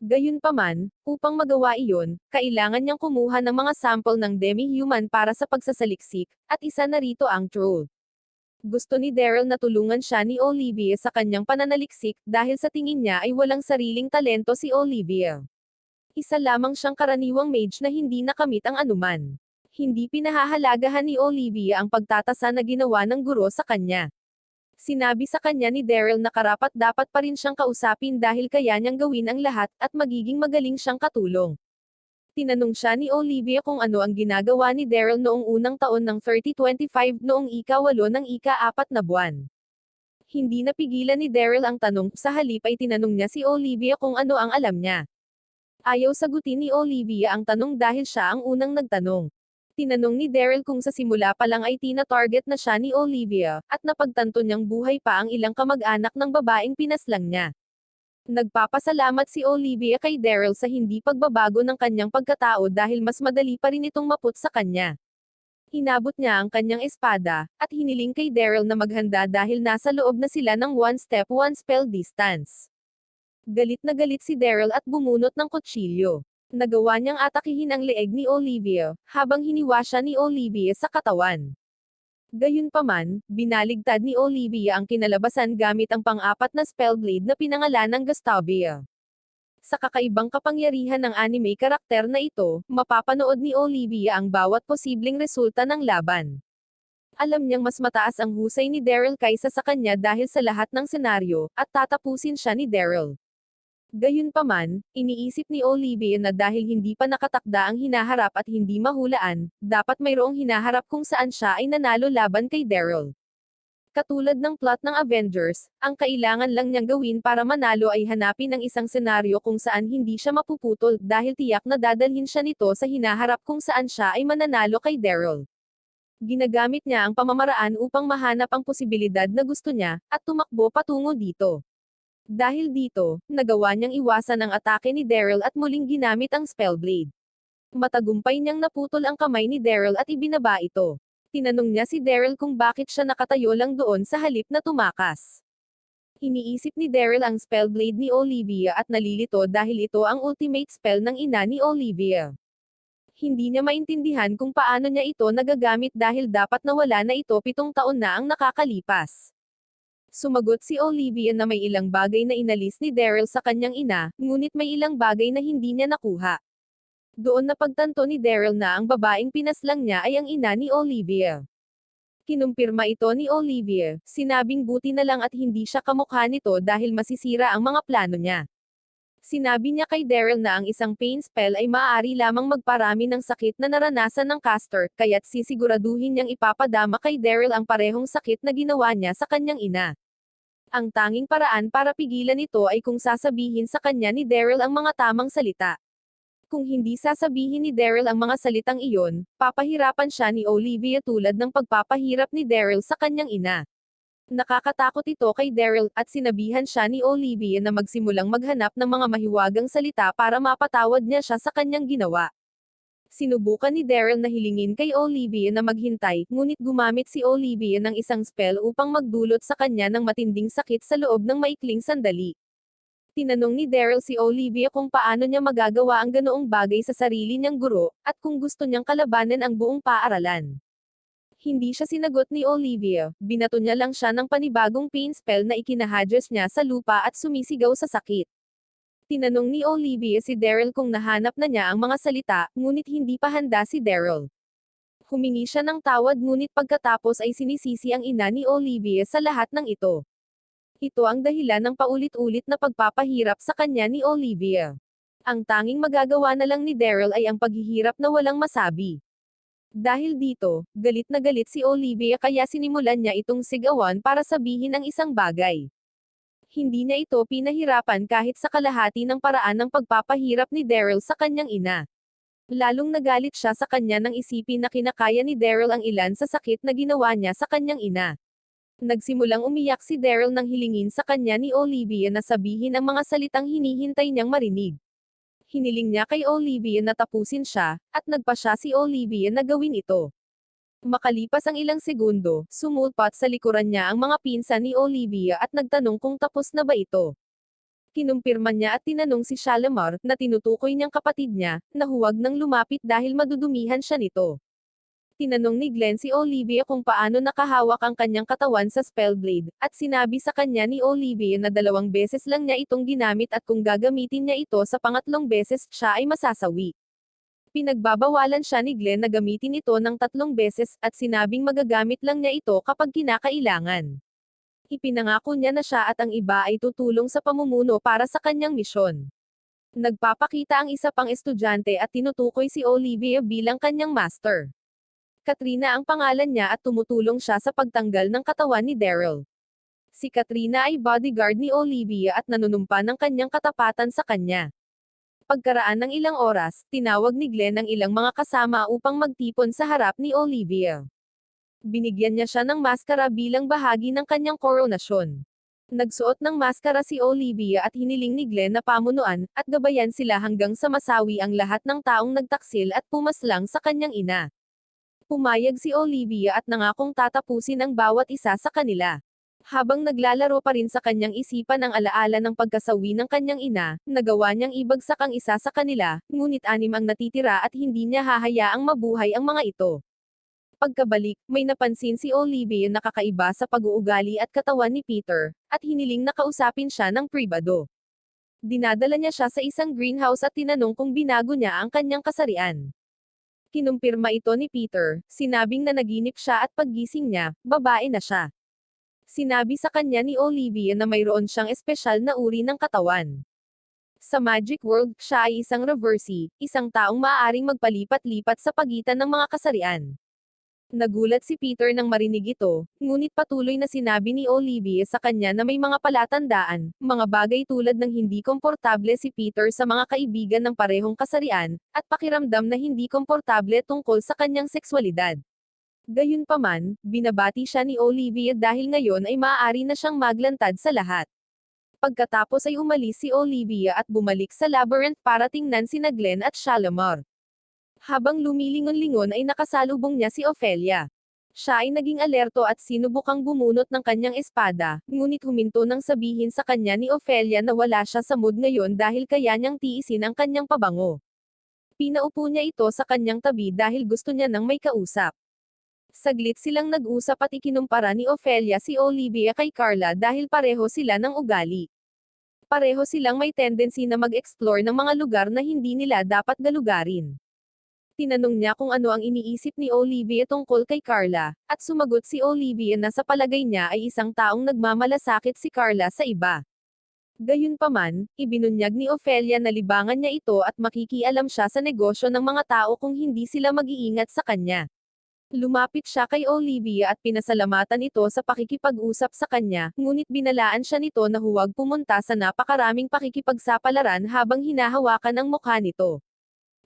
Gayunpaman, upang magawa iyon, kailangan niyang kumuha ng mga sample ng demi-human para sa pagsasaliksik, at isa na rito ang troll. Gusto ni Daryl na tulungan siya ni Olivia sa kanyang pananaliksik, dahil sa tingin niya ay walang sariling talento si Olivia. Isa lamang siyang karaniwang mage na hindi nakamit ang anuman. Hindi pinahahalagahan ni Olivia ang pagtatasa na ginawa ng guro sa kanya. Sinabi sa kanya ni Daryl na karapat-dapat pa rin siyang kausapin dahil kaya niyang gawin ang lahat, at magiging magaling siyang katulong. Tinanong siya ni Olivia kung ano ang ginagawa ni Daryl noong unang taon ng 3025 noong ika-8 ng ika-4 na buwan. Hindi napigilan ni Daryl ang tanong, sa halip ay tinanong niya si Olivia kung ano ang alam niya. Ayaw sagutin ni Olivia ang tanong dahil siya ang unang nagtanong. Tinanong ni Daryl kung sa simula pa lang ay tina-target na siya ni Olivia, at napagtanto niyang buhay pa ang ilang kamag-anak ng babaeng pinaslang niya. Nagpapasalamat si Olivia kay Daryl sa hindi pagbabago ng kanyang pagkatao dahil mas madali pa rin itong maput sa kanya. Hinabot niya ang kanyang espada, at hiniling kay Daryl na maghanda dahil nasa loob na sila ng one step one spell distance. Galit na galit si Daryl at bumunot ng kutsilyo. Nagawa niyang atakihin ang leeg ni Olivia, habang hiniwa siya ni Olivia sa katawan. Gayunpaman, binaligtad ni Olivia ang kinalabasan gamit ang pang-apat na spellblade na pinangalan ng Gustavia. Sa kakaibang kapangyarihan ng anime karakter na ito, mapapanood ni Olivia ang bawat posibleng resulta ng laban. Alam niyang mas mataas ang husay ni Daryl kaysa sa kanya dahil sa lahat ng senaryo, at tatapusin siya ni Daryl. Gayunpaman, iniisip ni Olivia na dahil hindi pa nakatakda ang hinaharap at hindi mahulaan, dapat mayroong hinaharap kung saan siya ay nanalo laban kay Daryl. Katulad ng plot ng Avengers, ang kailangan lang niyang gawin para manalo ay hanapin ang isang senaryo kung saan hindi siya mapuputol, dahil tiyak na dadalhin siya nito sa hinaharap kung saan siya ay mananalo kay Daryl. Ginagamit niya ang pamamaraan upang mahanap ang posibilidad na gusto niya, at tumakbo patungo dito. Dahil dito, nagawa niyang iwasan ang atake ni Daryl at muling ginamit ang spellblade. Matagumpay niyang naputol ang kamay ni Daryl at ibinaba ito. Tinanong niya si Daryl kung bakit siya nakatayo lang doon sa halip na tumakas. Iniisip ni Daryl ang spellblade ni Olivia at nalilito dahil ito ang ultimate spell ng ina ni Olivia. Hindi niya maintindihan kung paano niya ito nagagamit dahil dapat nawala na ito 7 taon na ang nakakalipas. Sumagot si Olivia na may ilang bagay na inalis ni Daryl sa kanyang ina, ngunit may ilang bagay na hindi niya nakuha. Doon napagtanto ni Daryl na ang babaeng pinaslang niya ay ang ina ni Olivia. Kinumpirma ito ni Olivia, sinabing buti na lang at hindi siya kamukha nito dahil masisira ang mga plano niya. Sinabi niya kay Daryl na ang isang pain spell ay maaari lamang magparami ng sakit na naranasan ng caster, kaya't sisiguraduhin niyang ipapadama kay Daryl ang parehong sakit na ginawa niya sa kanyang ina. Ang tanging paraan para pigilan ito ay kung sasabihin sa kanya ni Daryl ang mga tamang salita. Kung hindi sasabihin ni Daryl ang mga salitang iyon, papahirapan siya ni Olivia tulad ng pagpapahirap ni Daryl sa kanyang ina. Nakakatakot ito kay Daryl, at sinabihan siya ni Olivia na magsimulang maghanap ng mga mahiwagang salita para mapatawad niya siya sa kanyang ginawa. Sinubukan ni Daryl na hilingin kay Olivia na maghintay, ngunit gumamit si Olivia ng isang spell upang magdulot sa kanya ng matinding sakit sa loob ng maikling sandali. Tinanong ni Daryl si Olivia kung paano niya magagawa ang ganoong bagay sa sarili niyang guro, at kung gusto niyang kalabanan ang buong paaralan. Hindi siya sinagot ni Olivia, binato niya lang siya ng panibagong pain spell na ikinahadjust niya sa lupa at sumisigaw sa sakit. Tinanong ni Olivia si Daryl kung nahanap na niya ang mga salita, ngunit hindi pa handa si Daryl. Humingi siya ng tawad ngunit pagkatapos ay sinisisi ang ina ni Olivia sa lahat ng ito. Ito ang dahilan ng paulit-ulit na pagpapahirap sa kanya ni Olivia. Ang tanging magagawa na lang ni Daryl ay ang paghihirap na walang masabi. Dahil dito, galit na galit si Olivia kaya sinimulan niya itong sigawan para sabihin ang isang bagay. Hindi niya ito pinahirapan kahit sa kalahati ng paraan ng pagpapahirap ni Daryl sa kanyang ina. Lalong nagalit siya sa kanya nang isipin na kinakaya ni Daryl ang ilan sa sakit na ginawa niya sa kanyang ina. Nagsimulang umiyak si Daryl nang hilingin sa kanya ni Olivia na sabihin ang mga salitang hinihintay niyang marinig. Hiniling niya kay Olivia na tapusin siya, at nagpa siya si Olivia na gawin ito. Makalipas ang ilang segundo, sumulpat sa likuran niya ang mga pinsan ni Olivia at nagtanong kung tapos na ba ito. Kinumpirma niya at tinanong si Shalimar, na tinutukoy niyang kapatid niya, na huwag nang lumapit dahil madudumihan siya nito. Tinanong ni Glenn si Olivia kung paano nakahawak ang kanyang katawan sa spellblade, at sinabi sa kanya ni Olivia na 2 beses lang niya itong ginamit at kung gagamitin niya ito sa pangatlong beses, siya ay masasawi. Pinagbabawalan siya ni Glenn na gamitin ito ng 3 beses, at sinabing magagamit lang niya ito kapag kinakailangan. Ipinangako niya na siya at ang iba ay tutulong sa pamumuno para sa kanyang misyon. Nagpapakita ang isa pang estudyante at tinutukoy si Olivia bilang kanyang master. Katrina ang pangalan niya at tumutulong siya sa pagtanggal ng katawan ni Daryl. Si Katrina ay bodyguard ni Olivia at nanunumpa ng kanyang katapatan sa kanya. Pagkaraan ng ilang oras, tinawag ni Glenn ang ilang mga kasama upang magtipon sa harap ni Olivia. Binigyan niya siya ng maskara bilang bahagi ng kanyang koronasyon. Nagsuot ng maskara si Olivia at hiniling ni Glenn na pamunuan, at gabayan sila hanggang sa masawi ang lahat ng taong nagtaksil at pumaslang sa kanyang ina. Pumayag si Olivia at nangakong tatapusin ang bawat isa sa kanila. Habang naglalaro pa rin sa kanyang isipan ang alaala ng pagkasawi ng kanyang ina, nagawa niyang ibagsak ang isa sa kanila, ngunit 6 ang natitira at hindi niya hahayaang mabuhay ang mga ito. Pagkabalik, may napansin si Olivia na kakaiba sa pag-uugali at katawan ni Peter, at hiniling na kausapin siya ng pribado. Dinadala niya siya sa isang greenhouse at tinanong kung binago niya ang kanyang kasarian. Kinumpirma ito ni Peter, sinabing na naginip siya at paggising niya, babae na siya. Sinabi sa kanya ni Olivia na mayroon siyang espesyal na uri ng katawan. Sa Magic World, siya ay isang reversee, isang taong maaaring magpalipat-lipat sa pagitan ng mga kasarian. Nagulat si Peter nang marinig ito, ngunit patuloy na sinabi ni Olivia sa kanya na may mga palatandaan, mga bagay tulad ng hindi komportable si Peter sa mga kaibigan ng parehong kasarian, at pakiramdam na hindi komportable tungkol sa kanyang sekswalidad. Gayunpaman, binabati siya ni Olivia dahil ngayon ay maaari na siyang maglantad sa lahat. Pagkatapos ay umalis si Olivia at bumalik sa labyrinth para tingnan sina Glenn at Shalimar. Habang lumilingon-lingon ay nakasalubong niya si Ophelia. Siya ay naging alerto at sinubukang bumunot ng kanyang espada, ngunit huminto nang sabihin sa kanya ni Ophelia na wala siya sa mood ngayon dahil kaya niyang tiisin ang kanyang pabango. Pinaupo niya ito sa kanyang tabi dahil gusto niya nang may kausap. Saglit silang nag-usap at ikinumpara ni Ophelia si Olivia kay Carla dahil pareho sila ng ugali. Pareho silang may tendency na mag-explore ng mga lugar na hindi nila dapat galugarin. Tinanong niya kung ano ang iniisip ni Olivia tungkol kay Carla, at sumagot si Olivia na sa palagay niya ay isang taong nagmamalasakit si Carla sa iba. Gayunpaman, ibinunyag ni Ophelia na libangan niya ito at makikialam siya sa negosyo ng mga tao kung hindi sila mag-iingat sa kanya. Lumapit siya kay Olivia at pinasalamatan ito sa pakikipag-usap sa kanya, ngunit binalaan siya nito na huwag pumunta sa napakaraming pakikipagsapalaran habang hinahawakan ang mukha nito.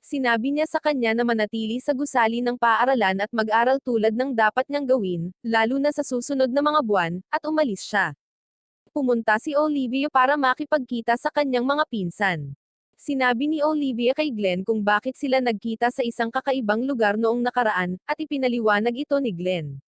Sinabi niya sa kanya na manatili sa gusali ng paaralan at mag-aral tulad ng dapat niyang gawin, lalo na sa susunod na mga buwan, at umalis siya. Pumunta si Olivia para makipagkita sa kanyang mga pinsan. Sinabi ni Olivia kay Glenn kung bakit sila nagkita sa isang kakaibang lugar noong nakaraan, at ipinaliwanag ito ni Glenn.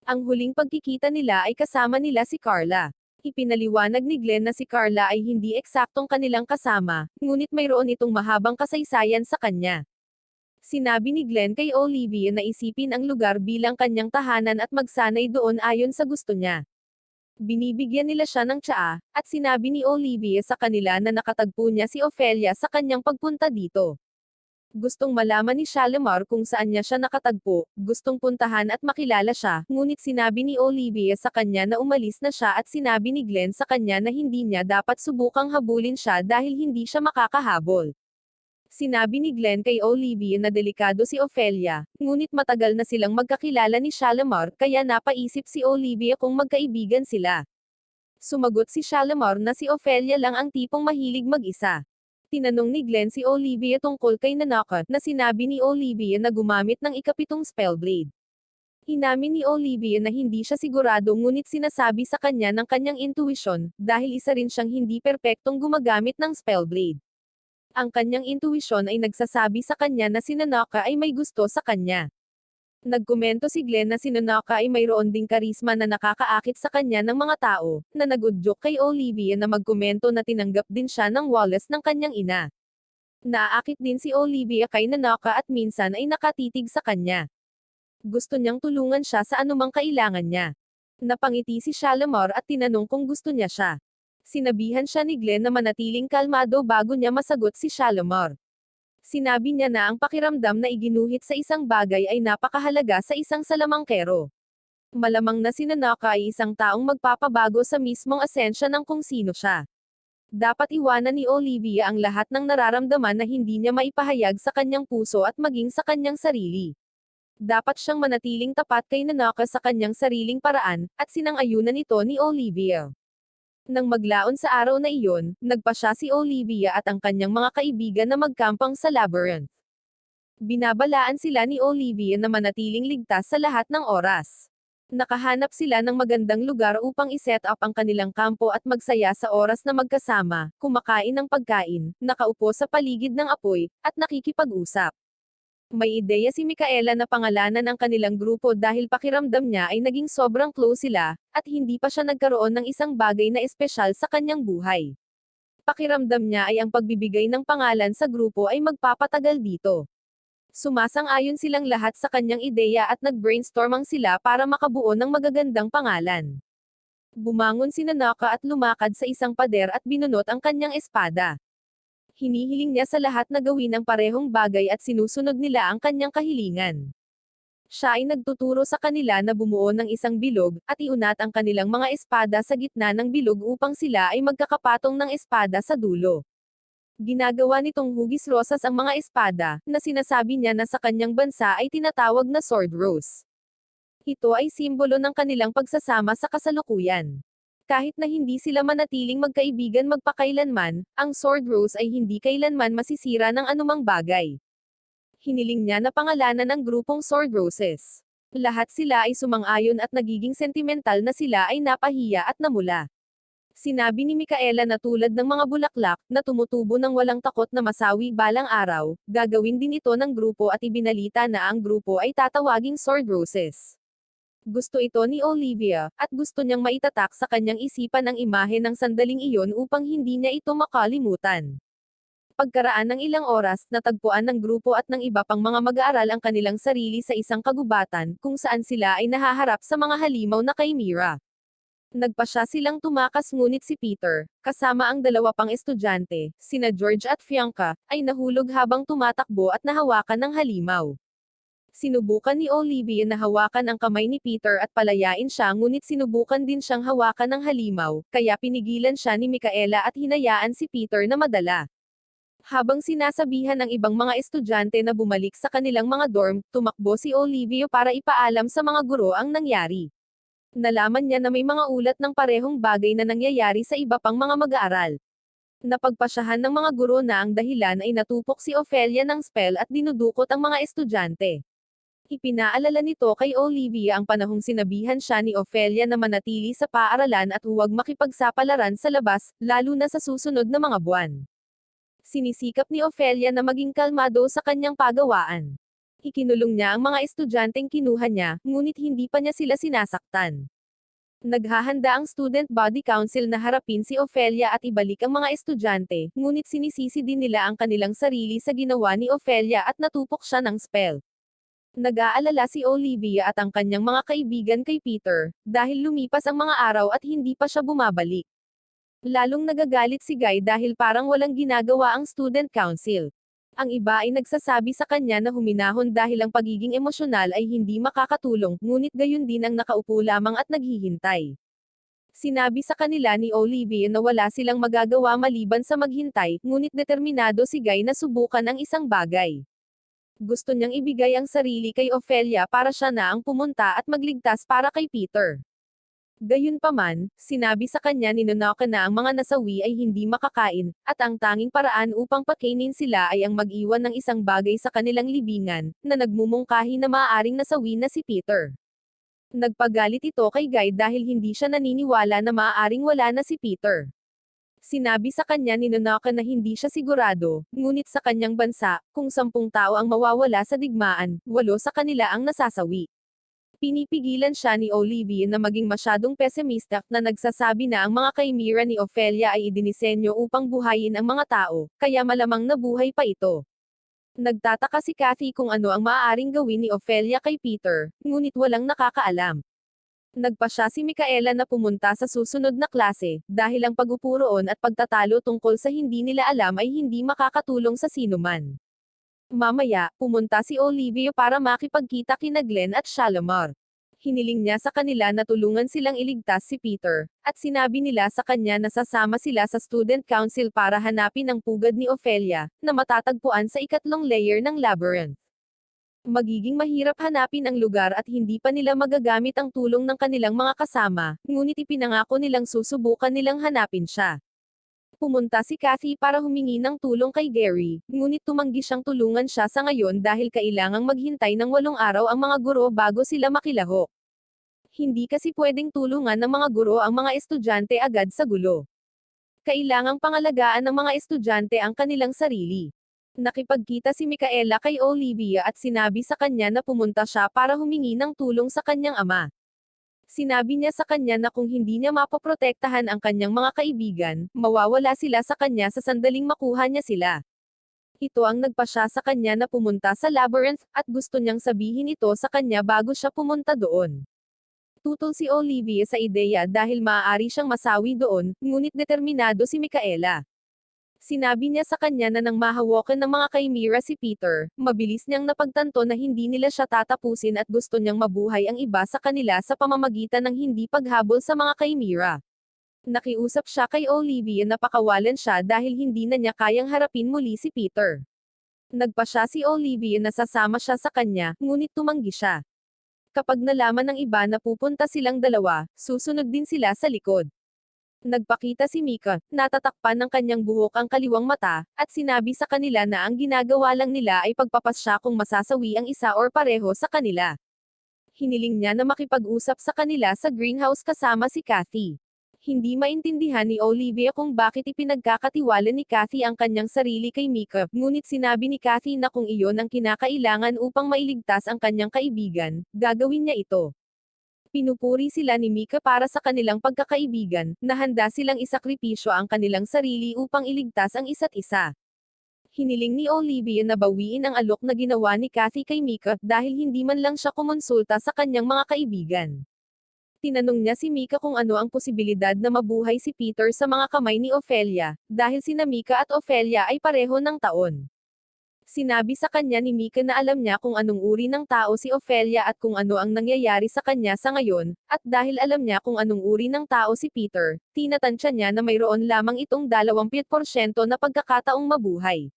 Ang huling pagkikita nila ay kasama nila si Carla. Ipinaliwanag ni Glenn na si Carla ay hindi eksaktong kanilang kasama, ngunit mayroon itong mahabang kasaysayan sa kanya. Sinabi ni Glenn kay Olivia na isipin ang lugar bilang kanyang tahanan at magsanay doon ayon sa gusto niya. Binibigyan nila siya ng tsaa, at sinabi ni Olivia sa kanila na nakatagpo niya si Ophelia sa kanyang pagpunta dito. Gustong malaman ni Shalimar kung saan niya siya nakatagpo, gustong puntahan at makilala siya, ngunit sinabi ni Olivia sa kanya na umalis na siya at sinabi ni Glenn sa kanya na hindi niya dapat subukang habulin siya dahil hindi siya makakahabol. Sinabi ni Glenn kay Olivia na delikado si Ophelia, ngunit matagal na silang magkakilala ni Shalimar kaya napaisip si Olivia kung magkaibigan sila. Sumagot si Shalimar na si Ophelia lang ang tipong mahilig mag-isa. Tinanong ni Glenn si Olivia tungkol kay Nanaka, na sinabi ni Olivia na gumamit ng ikapitong spellblade. Inamin ni Olivia na hindi siya sigurado ngunit sinasabi sa kanya ng kanyang intuition, dahil isa rin siyang hindi perpektong gumagamit ng spellblade. Ang kanyang intuition ay nagsasabi sa kanya na si Nanaka ay may gusto sa kanya. Nagkomento si Glenn na si Nanaka ay mayroon ding karisma na nakakaakit sa kanya ng mga tao, na nagudyok kay Olivia na magkomento na tinanggap din siya ng Wallace ng kanyang ina. Naaakit din si Olivia kay Nanaka at minsan ay nakatitig sa kanya. Gusto niyang tulungan siya sa anumang kailangan niya. Napangiti si Shalimar at tinanong kung gusto niya siya. Sinabihan siya ni Glenn na manatiling kalmado bago niya masagot si Shalimar. Sinabi niya na ang pakiramdam na iginuhit sa isang bagay ay napakahalaga sa isang salamangkero. Malamang na si Nanaka ay isang taong magpapabago sa mismong asensya ng kung sino siya. Dapat iwanan ni Olivia ang lahat ng nararamdaman na hindi niya maipahayag sa kanyang puso at maging sa kanyang sarili. Dapat siyang manatiling tapat kay Nanaka sa kanyang sariling paraan, at sinang-ayunan ito ni Olivia. Nang maglaon sa araw na iyon, nagpa siya si Olivia at ang kanyang mga kaibigan na magkampang sa labyrinth. Binabalaan sila ni Olivia na manatiling ligtas sa lahat ng oras. Nakahanap sila ng magandang lugar upang iset up ang kanilang kampo at magsaya sa oras na magkasama, kumakain ng pagkain, nakaupo sa paligid ng apoy, at nakikipag-usap. May ideya si Micaela na pangalanan ang kanilang grupo dahil pakiramdam niya ay naging sobrang close sila, at hindi pa siya nagkaroon ng isang bagay na espesyal sa kanyang buhay. Pakiramdam niya ay ang pagbibigay ng pangalan sa grupo ay magpapatagal dito. Sumasang-ayon silang lahat sa kanyang ideya at nag-brainstormang sila para makabuo ng magagandang pangalan. Bumangon si Nanaka at lumakad sa isang pader at binunot ang kanyang espada. Hinihiling niya sa lahat na gawin ang parehong bagay at sinusunod nila ang kanyang kahilingan. Siya ay nagtuturo sa kanila na bumuo ng isang bilog, at iunat ang kanilang mga espada sa gitna ng bilog upang sila ay magkakapatong ng espada sa dulo. Ginagawa nitong hugis rosas ang mga espada, na sinasabi niya na sa kanyang bansa ay tinatawag na sword rose. Ito ay simbolo ng kanilang pagsasama sa kasalukuyan. Kahit na hindi sila manatiling magkaibigan magpakailanman, ang sword rose ay hindi kailanman masisira ng anumang bagay. Hiniling niya na pangalanan ang grupong sword roses. Lahat sila ay sumang-ayon at nagiging sentimental na sila ay napahiya at namula. Sinabi ni Micaela na tulad ng mga bulaklak, na tumutubo ng walang takot na masawi balang araw, gagawin din ito ng grupo at ibinalita na ang grupo ay tatawaging sword roses. Gusto ito ni Olivia, at gusto niyang maitatak sa kanyang isipan ang imahe ng sandaling iyon upang hindi niya ito makalimutan. Pagkaraan ng ilang oras, natagpuan ng grupo at ng iba pang mga mag-aaral ang kanilang sarili sa isang kagubatan, kung saan sila ay nahaharap sa mga halimaw na chimera. Nagpasya silang tumakas ngunit si Peter, kasama ang dalawa pang estudyante, sina George at Fianca, ay nahulog habang tumatakbo at nahawakan ng halimaw. Sinubukan ni Olivia na hawakan ang kamay ni Peter at palayain siya ngunit sinubukan din siyang hawakan ng halimaw, kaya pinigilan siya ni Micaela at hinayaan si Peter na madala. Habang sinasabihan ang ibang mga estudyante na bumalik sa kanilang mga dorm, tumakbo si Olivia para ipaalam sa mga guro ang nangyari. Nalaman niya na may mga ulat ng parehong bagay na nangyayari sa iba pang mga mag-aaral. Napagpasyahan ng mga guro na ang dahilan ay natupok si Ophelia ng spell at dinudukot ang mga estudyante. Ipinaalala nito kay Olivia ang panahong sinabihan siya ni Ophelia na manatili sa paaralan at huwag makipagsapalaran sa labas, lalo na sa susunod na mga buwan. Sinisikap ni Ophelia na maging kalmado sa kanyang pagawaan. Ikinulong niya ang mga estudyanteng kinuha niya, ngunit hindi pa niya sila sinasaktan. Naghahanda ang Student Body Council na harapin si Ophelia at ibalik ang mga estudyante, ngunit sinisisi din nila ang kanilang sarili sa ginawa ni Ophelia at natupok siya ng spell. Nag-aalala si Olivia at ang kanyang mga kaibigan kay Peter, dahil lumipas ang mga araw at hindi pa siya bumabalik. Lalong nagagalit si Guy dahil parang walang ginagawa ang student council. Ang iba ay nagsasabi sa kanya na huminahon dahil ang pagiging emosyonal ay hindi makakatulong, ngunit gayon din ang nakaupo lamang at naghihintay. Sinabi sa kanila ni Olivia na wala silang magagawa maliban sa maghintay, ngunit determinado si Guy na subukan ang isang bagay. Gusto niyang ibigay ang sarili kay Ophelia para siya na ang pumunta at magligtas para kay Peter. Gayunpaman, sinabi sa kanya ni Nonaka na ang mga nasawi ay hindi makakain, at ang tanging paraan upang pakainin sila ay ang mag-iwan ng isang bagay sa kanilang libingan, na nagmumungkahi na maaaring nasawi na si Peter. Nagpagalit ito kay Guy dahil hindi siya naniniwala na maaaring wala na si Peter. Sinabi sa kanya ni Nonaka na hindi siya sigurado, ngunit sa kanyang bansa, kung 10 tao ang mawawala sa digmaan, 8 sa kanila ang nasasawi. Pinipigilan siya ni Olivia na maging masyadong pesimistic na nagsasabi na ang mga kaimira ni Ophelia ay idinisenyo upang buhayin ang mga tao, kaya malamang nabuhay pa ito. Nagtataka si Kathy kung ano ang maaaring gawin ni Ophelia kay Peter, ngunit walang nakakaalam. Nagpasya si Micaela na pumunta sa susunod na klase, dahil ang pag-upo roon at pagtatalo tungkol sa hindi nila alam ay hindi makakatulong sa sinuman. Mamaya, pumunta si Olivia para makipagkita kina Glenn at Shalimar. Hiniling niya sa kanila na tulungan silang iligtas si Peter, at sinabi nila sa kanya na sasama sila sa Student Council para hanapin ang pugad ni Ophelia, na matatagpuan sa 3 layer ng labyrinth. Magiging mahirap hanapin ang lugar at hindi pa nila magagamit ang tulong ng kanilang mga kasama, ngunit ipinangako nilang susubukan nilang hanapin siya. Pumunta si Kathy para humingi ng tulong kay Gary, ngunit tumanggi siyang tulungan siya sa ngayon dahil kailangang maghintay ng 8 araw ang mga guro bago sila makilahok. Hindi kasi pwedeng tulungan ng mga guro ang mga estudyante agad sa gulo. Kailangang pangalagaan ng mga estudyante ang kanilang sarili. Nakipagkita si Micaela kay Olivia at sinabi sa kanya na pumunta siya para humingi ng tulong sa kanyang ama. Sinabi niya sa kanya na kung hindi niya mapoprotektahan ang kanyang mga kaibigan, mawawala sila sa kanya sa sandaling makuha niya sila. Ito ang nagpasya sa kanya na pumunta sa labyrinth, at gusto niyang sabihin ito sa kanya bago siya pumunta doon. Tutol si Olivia sa ideya dahil maaari siyang masawi doon, ngunit determinado si Micaela. Sinabi niya sa kanya na nang mahawakan ng mga kaimira si Peter, mabilis niyang napagtanto na hindi nila siya tatapusin at gusto niyang mabuhay ang iba sa kanila sa pamamagitan ng hindi paghabol sa mga kaimira. Nakiusap siya kay Olivia na pakawalan siya dahil hindi na niya kayang harapin muli si Peter. Nagpasya si Olivia na sasama siya sa kanya, ngunit tumanggi siya. Kapag nalaman ng iba na pupunta silang dalawa, susunod din sila sa likod. Nagpakita si Mika, natatakpan ng kanyang buhok ang kaliwang mata, at sinabi sa kanila na ang ginagawa lang nila ay pagpapasya kung masasawi ang isa or pareho sa kanila. Hiniling niya na makipag-usap sa kanila sa greenhouse kasama si Kathy. Hindi maintindihan ni Olivia kung bakit ipinagkakatiwala ni Kathy ang kanyang sarili kay Mika, ngunit sinabi ni Kathy na kung iyon ang kinakailangan upang mailigtas ang kanyang kaibigan, gagawin niya ito. Pinupuri sila ni Mika para sa kanilang pagkakaibigan, na handa silang isakripisyo ang kanilang sarili upang iligtas ang isa't isa. Hiniling ni Olivia na bawiin ang alok na ginawa ni Kathy kay Mika dahil hindi man lang siya kumonsulta sa kanyang mga kaibigan. Tinanong niya si Mika kung ano ang posibilidad na mabuhay si Peter sa mga kamay ni Ophelia, dahil sina Mika at Ophelia ay pareho ng taon. Sinabi sa kanya ni Mika na alam niya kung anong uri ng tao si Ophelia at kung ano ang nangyayari sa kanya sa ngayon, at dahil alam niya kung anong uri ng tao si Peter, tinatansya niya na mayroon lamang itong 20% na pagkakataong mabuhay.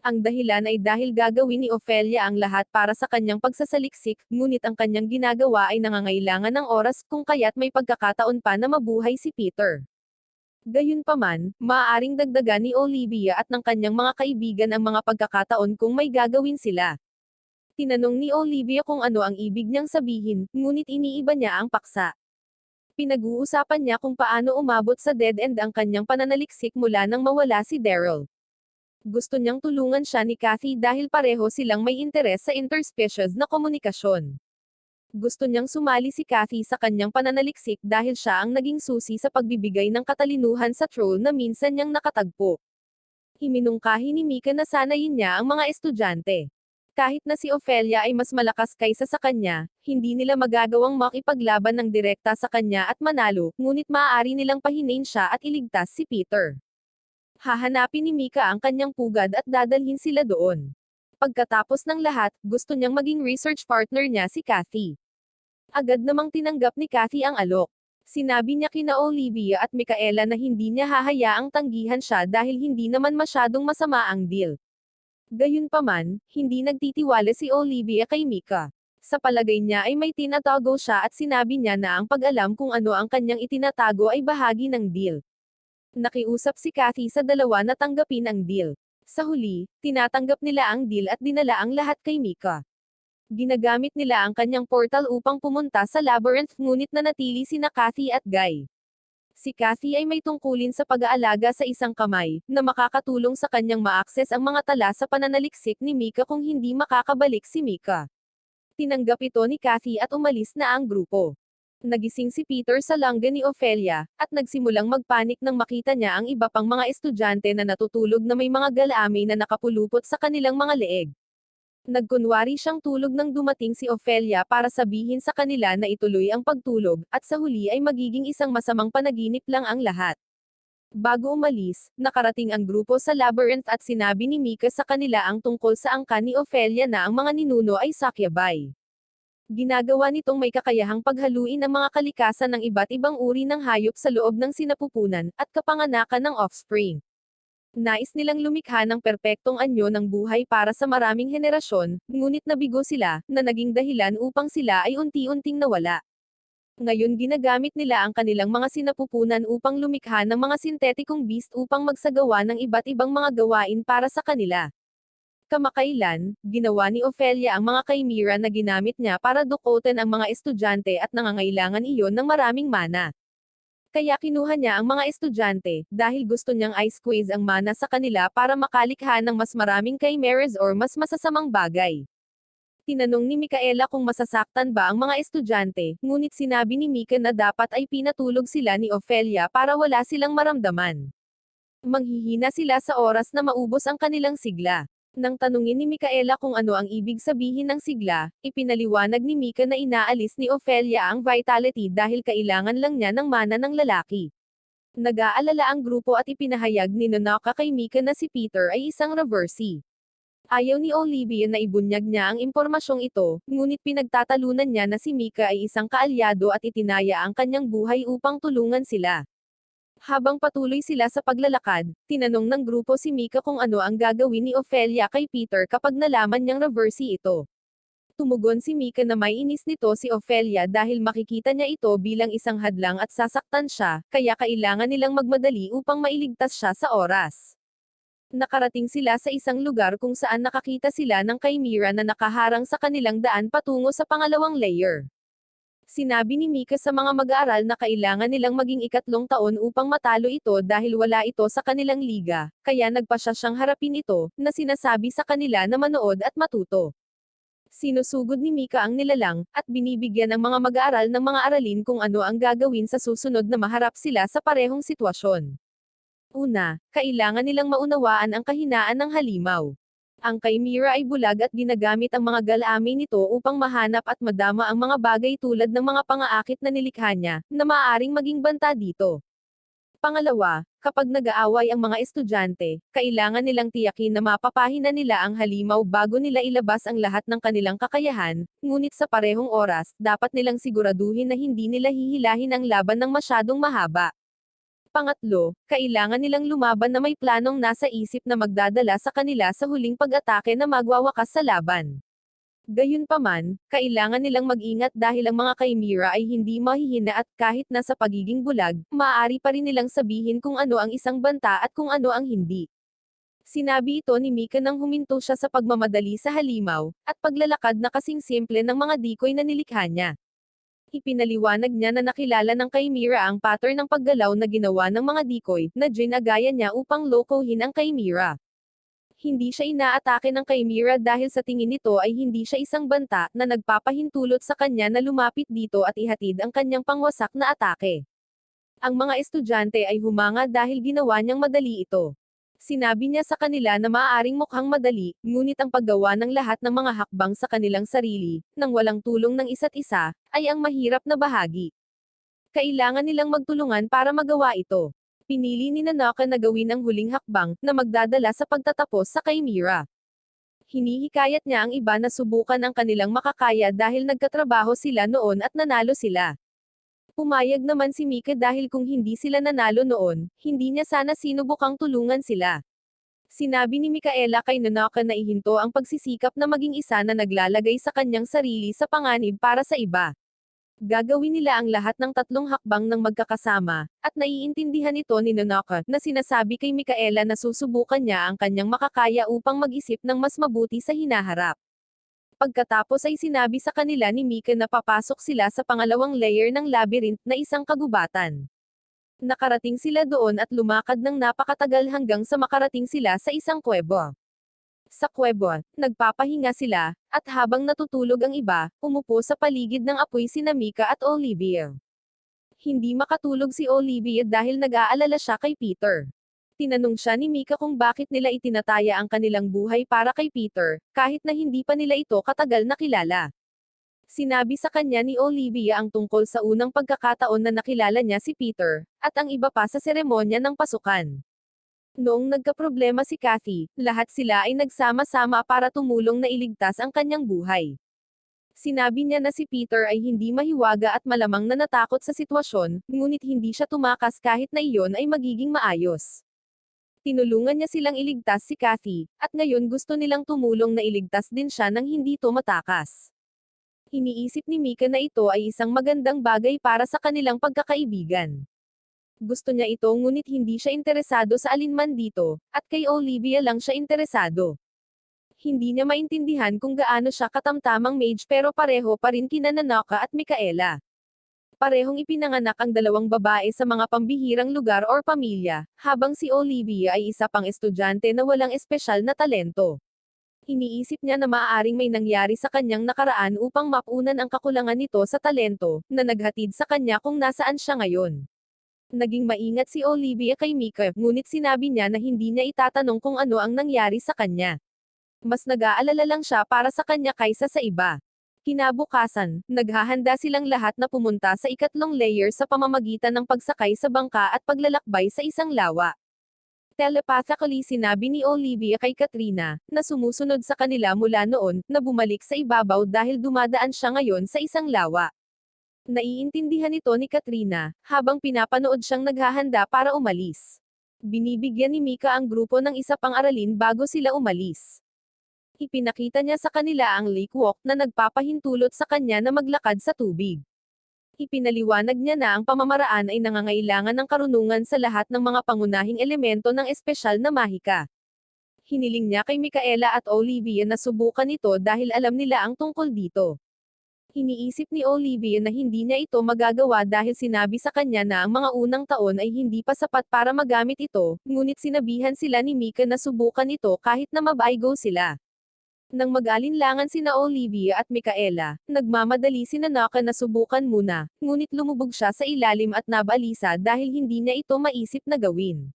Ang dahilan ay dahil gagawin ni Ophelia ang lahat para sa kanyang pagsasaliksik, ngunit ang kanyang ginagawa ay nangangailangan ng oras kung kaya't may pagkakataon pa na mabuhay si Peter. Gayunpaman, maaaring dagdagan ni Olivia at ng kanyang mga kaibigan ang mga pagkakataon kung may gagawin sila. Tinanong ni Olivia kung ano ang ibig niyang sabihin, ngunit iniiba niya ang paksa. Pinag-uusapan niya kung paano umabot sa dead end ang kanyang pananaliksik mula nang mawala si Daryl. Gusto niyang tulungan siya ni Kathy dahil pareho silang may interes sa interspecies na komunikasyon. Gusto niyang sumali si Kathy sa kanyang pananaliksik dahil siya ang naging susi sa pagbibigay ng katalinuhan sa troll na minsan niyang nakatagpo. Iminungkahi ni Mika na sanayin niya ang mga estudyante. Kahit na si Ophelia ay mas malakas kaysa sa kanya, hindi nila magagawang makipaglaban ng direkta sa kanya at manalo, ngunit maaari nilang pahinain siya at iligtas si Peter. Hahanapin ni Mika ang kanyang pugad at dadalhin sila doon. Pagkatapos ng lahat, gusto niyang maging research partner niya si Kathy. Agad namang tinanggap ni Kathy ang alok. Sinabi niya kina Olivia at Micaela na hindi niya hahayaang tanggihan siya dahil hindi naman masyadong masama ang deal. Gayunpaman, hindi nagtitiwala si Olivia kay Mika. Sa palagay niya ay may tinatago siya at sinabi niya na ang pag-alam kung ano ang kanyang itinatago ay bahagi ng deal. Nakiusap si Kathy sa dalawa na tanggapin ang deal. Sa huli, tinatanggap nila ang deal at dinala ang lahat kay Mika. Ginagamit nila ang kanyang portal upang pumunta sa labyrinth ngunit nanatili sina Kathy at Guy. Si Kathy ay may tungkulin sa pag-aalaga sa isang kamay, na makakatulong sa kanyang ma-access ang mga tala sa pananaliksik ni Mika kung hindi makakabalik si Mika. Tinanggap ito ni Kathy at umalis na ang grupo. Nagising si Peter sa langga ni Ophelia, at nagsimulang magpanik nang makita niya ang iba pang mga estudyante na natutulog na may mga galamay na nakapulupot sa kanilang mga leeg. Nagkunwari siyang tulog nang dumating si Ophelia para sabihin sa kanila na ituloy ang pagtulog, at sa huli ay magiging isang masamang panaginip lang ang lahat. Bago umalis, nakarating ang grupo sa labyrinth at sinabi ni Mika sa kanila ang tungkol sa angkan ni Ophelia na ang mga ninuno ay sakyabay. Ginagawa nitong may kakayahang paghaluin ang mga kalikasan ng iba't ibang uri ng hayop sa loob ng sinapupunan, at kapanganakan ng offspring. Nais nilang lumikha ng perpektong anyo ng buhay para sa maraming henerasyon, ngunit nabigo sila, na naging dahilan upang sila ay unti-unting nawala. Ngayon ginagamit nila ang kanilang mga sinapupunan upang lumikha ng mga sintetikong beast upang magsagawa ng iba't ibang mga gawain para sa kanila. Kamakailan, ginawa ni Ophelia ang mga chimera na ginamit niya para dukotin ang mga estudyante at nangangailangan iyon ng maraming mana. Kaya kinuha niya ang mga estudyante, dahil gusto niyang i-squeeze ang mana sa kanila para makalikha ng mas maraming chimeras or mas masasamang bagay. Tinanong ni Micaela kung masasaktan ba ang mga estudyante, ngunit sinabi ni Mika na dapat ay pinatulog sila ni Ophelia para wala silang maramdaman. Manghihina sila sa oras na maubos ang kanilang sigla. Nang tanungin ni Micaela kung ano ang ibig sabihin ng sigla, ipinaliwanag ni Mika na inaalis ni Ophelia ang vitality dahil kailangan lang niya ng mana ng lalaki. Nag-aalala ang grupo at ipinahayag ni Nonaka kay Mika na si Peter ay isang reversee. Ayaw ni Olivia na ibunyag niya ang impormasyong ito, ngunit pinagtatalunan niya na si Mika ay isang kaalyado at itinaya ang kanyang buhay upang tulungan sila. Habang patuloy sila sa paglalakad, tinanong ng grupo si Mika kung ano ang gagawin ni Ophelia kay Peter kapag nalaman niyang reversee ito. Tumugon si Mika na may inis nito si Ophelia dahil makikita niya ito bilang isang hadlang at sasaktan siya, kaya kailangan nilang magmadali upang mailigtas siya sa oras. Nakarating sila sa isang lugar kung saan nakakita sila ng chimera na nakaharang sa kanilang daan patungo sa pangalawang layer. Sinabi ni Mika sa mga mag-aaral na kailangan nilang maging ikatlong taon upang matalo ito dahil wala ito sa kanilang liga, kaya nagpa siya siyang harapin ito, na sinasabi sa kanila na manood at matuto. Sinusugod ni Mika ang nilalang, at binibigyan ng mga mag-aaral ng mga aralin kung ano ang gagawin sa susunod na maharap sila sa parehong sitwasyon. Una, kailangan nilang maunawaan ang kahinaan ng halimaw. Ang chimera ay bulag at ginagamit ang mga galamay nito upang mahanap at madama ang mga bagay tulad ng mga pangaakit na nilikha niya, na maaaring maging banta dito. Pangalawa, kapag nag-aaway ang mga estudyante, kailangan nilang tiyakin na mapapahina nila ang halimaw bago nila ilabas ang lahat ng kanilang kakayahan, ngunit sa parehong oras, dapat nilang siguraduhin na hindi nila hihilahin ang laban ng masyadong mahaba. Pangatlo, kailangan nilang lumaban na may planong nasa isip na magdadala sa kanila sa huling pag-atake na magwawakas sa laban. Gayunpaman, kailangan nilang mag-ingat dahil ang mga Chimera ay hindi mahihina at kahit nasa pagiging bulag, maaari pa rin nilang sabihin kung ano ang isang banta at kung ano ang hindi. Sinabi ito ni Mika nang huminto siya sa pagmamadali sa halimaw, at paglalakad na kasing simple ng mga decoy na nilikha niya. Ipinaliwanag niya na nakilala ng Chimera ang pattern ng paggalaw na ginawa ng mga decoy, na ginagaya niya upang lokohin ang Chimera. Hindi siya inaatake ng Chimera dahil sa tingin nito ay hindi siya isang banta, na nagpapahintulot sa kanya na lumapit dito at ihatid ang kanyang pangwasak na atake. Ang mga estudyante ay humanga dahil ginawa niyang madali ito. Sinabi niya sa kanila na maaaring mukhang madali, ngunit ang paggawa ng lahat ng mga hakbang sa kanilang sarili, nang walang tulong ng isa't isa, ay ang mahirap na bahagi. Kailangan nilang magtulungan para magawa ito. Pinili ni Nanaka na gawin ang huling hakbang, na magdadala sa pagtatapos sa Chimera. Hinihikayat niya ang iba na subukan ang kanilang makakaya dahil nagkatrabaho sila noon at nanalo sila. Pumayag naman si Mika dahil kung hindi sila nanalo noon, hindi niya sana sinubukang tulungan sila. Sinabi ni Mikaela kay Nanaka na ihinto ang pagsisikap na maging isa na naglalagay sa kanyang sarili sa panganib para sa iba. Gagawin nila ang lahat ng tatlong hakbang ng magkakasama, at naiintindihan ito ni Nanaka, na sinasabi kay Mikaela na susubukan niya ang kanyang makakaya upang mag-isip ng mas mabuti sa hinaharap. Pagkatapos ay sinabi sa kanila ni Mika na papasok sila sa pangalawang layer ng labyrinth na isang kagubatan. Nakarating sila doon at lumakad ng napakatagal hanggang sa makarating sila sa isang kuweba. Sa kuweba, nagpapahinga sila, at habang natutulog ang iba, umupo sa paligid ng apoy sina Mika at Olivia. Hindi makatulog si Olivia dahil nag-aalala siya kay Peter. Tinanong siya ni Mika kung bakit nila itinataya ang kanilang buhay para kay Peter, kahit na hindi pa nila ito katagal na kilala. Sinabi sa kanya ni Olivia ang tungkol sa unang pagkakataon na nakilala niya si Peter, at ang iba pa sa seremonya ng pasukan. Noong nagkaproblema si Kathy, lahat sila ay nagsama-sama para tumulong na iligtas ang kanyang buhay. Sinabi niya na si Peter ay hindi mahiwaga at malamang na natakot sa sitwasyon, ngunit hindi siya tumakas kahit na iyon ay magiging maayos. Tinulungan niya silang iligtas si Kathy, at ngayon gusto nilang tumulong na iligtas din siya nang hindi tumatakas. Iniisip ni Mika na ito ay isang magandang bagay para sa kanilang pagkakaibigan. Gusto niya ito ngunit hindi siya interesado sa alinman dito, at kay Olivia lang siya interesado. Hindi niya maintindihan kung gaano siya katamtamang mage pero pareho pa rin kina Nanaka at Mikaela. Parehong ipinanganak ang dalawang babae sa mga pambihirang lugar or pamilya, habang si Olivia ay isa pang estudyante na walang espesyal na talento. Iniisip niya na maaaring may nangyari sa kanyang nakaraan upang mapunan ang kakulangan nito sa talento, na naghatid sa kanya kung nasaan siya ngayon. Naging maingat si Olivia kay Mika, ngunit sinabi niya na hindi niya itatanong kung ano ang nangyari sa kanya. Mas nag-aalala lang siya para sa kanya kaysa sa iba. Kinabukasan, naghahanda silang lahat na pumunta sa ikatlong layer sa pamamagitan ng pagsakay sa bangka at paglalakbay sa isang lawa. Telepathically sinabi ni Olivia kay Katrina, na sumusunod sa kanila mula noon, na bumalik sa ibabaw dahil dumadaan siya ngayon sa isang lawa. Naiintindihan ito ni Katrina, habang pinapanood siyang naghahanda para umalis. Binibigyan ni Mika ang grupo ng isa pang aralin bago sila umalis. Ipinakita niya sa kanila ang lake walk na nagpapahintulot sa kanya na maglakad sa tubig. Ipinaliwanag niya na ang pamamaraan ay nangangailangan ng karunungan sa lahat ng mga pangunahing elemento ng espesyal na mahika. Hiniling niya kay Mikaela at Olivia na subukan ito dahil alam nila ang tungkol dito. Iniisip ni Olivia na hindi niya ito magagawa dahil sinabi sa kanya na ang mga unang taon ay hindi pa sapat para magamit ito, ngunit sinabihan sila ni Mika na subukan ito kahit na mabaygo sila. Nang mag-alinlangan sina Olivia at Mikaela, nagmamadali si Nanaka na subukan muna, ngunit lumubog siya sa ilalim at nabalisa dahil hindi niya ito maisip na gawin.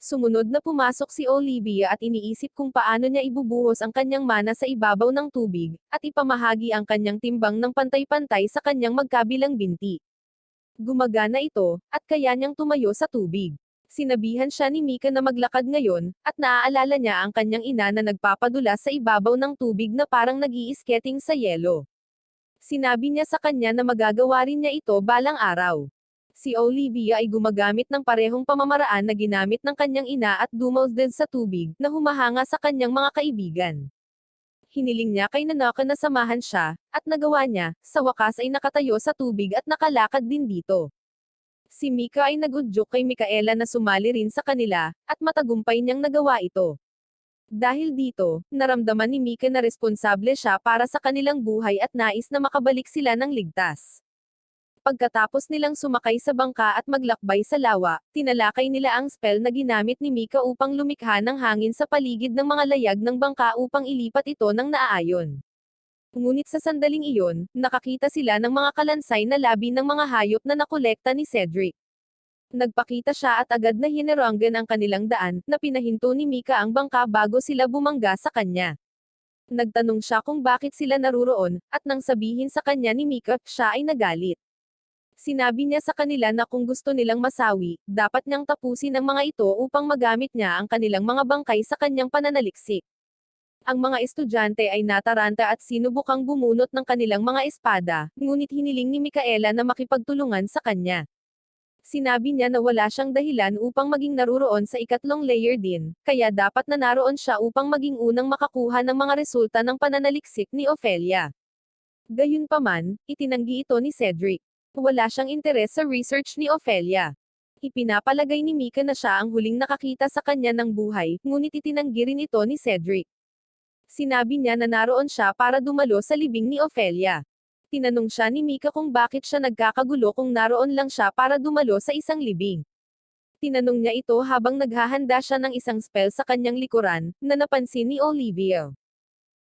Sumunod na pumasok si Olivia at iniisip kung paano niya ibubuhos ang kanyang mana sa ibabaw ng tubig, at ipamahagi ang kanyang timbang ng pantay-pantay sa kanyang magkabilang binti. Gumagana ito, at kaya niyang tumayo sa tubig. Sinabihan siya ni Mika na maglakad ngayon, at naaalala niya ang kanyang ina na nagpapadula sa ibabaw ng tubig na parang nag-i-skating sa yelo. Sinabi niya sa kanya na magagawa rin niya ito balang araw. Si Olivia ay gumagamit ng parehong pamamaraan na ginamit ng kanyang ina at dumaldad sa tubig, na humahanga sa kanyang mga kaibigan. Hiniling niya kay Nanaka na samahan siya, at nagawa niya, sa wakas ay nakatayo sa tubig at nakalakad din dito. Si Mika ay nagudyok kay Mikaela na sumali rin sa kanila, at matagumpay niyang nagawa ito. Dahil dito, naramdaman ni Mika na responsable siya para sa kanilang buhay at nais na makabalik sila ng ligtas. Pagkatapos nilang sumakay sa bangka at maglakbay sa lawa, tinalakay nila ang spell na ginamit ni Mika upang lumikha ng hangin sa paligid ng mga layag ng bangka upang ilipat ito ng naaayon. Ngunit sa sandaling iyon, nakakita sila ng mga kalansay na labi ng mga hayop na nakolekta ni Cedric. Nagpakita siya at agad na hineranggan ang kanilang daan, na pinahinto ni Mika ang bangka bago sila bumangga sa kanya. Nagtanong siya kung bakit sila naruroon, at nang sabihin sa kanya ni Mika, siya ay nagalit. Sinabi niya sa kanila na kung gusto nilang masawi, dapat niyang tapusin ang mga ito upang magamit niya ang kanilang mga bangkay sa kanyang pananaliksik. Ang mga estudyante ay nataranta at sinubukang bumunot ng kanilang mga espada, ngunit hiniling ni Mikaela na makipagtulungan sa kanya. Sinabi niya na wala siyang dahilan upang maging naruroon sa ikatlong layer din, kaya dapat na naroon siya upang maging unang makakuha ng mga resulta ng pananaliksik ni Ophelia. Gayunpaman, itinanggi ito ni Cedric. Wala siyang interes sa research ni Ophelia. Ipinapalagay ni Mika na siya ang huling nakakita sa kanya ng buhay, ngunit itinanggi rin ito ni Cedric. Sinabi niya na naroon siya para dumalo sa libing ni Ophelia. Tinanong siya ni Mika kung bakit siya nagkakagulo kung naroon lang siya para dumalo sa isang libing. Tinanong niya ito habang naghahanda siya ng isang spell sa kanyang likuran, na napansin ni Olivia.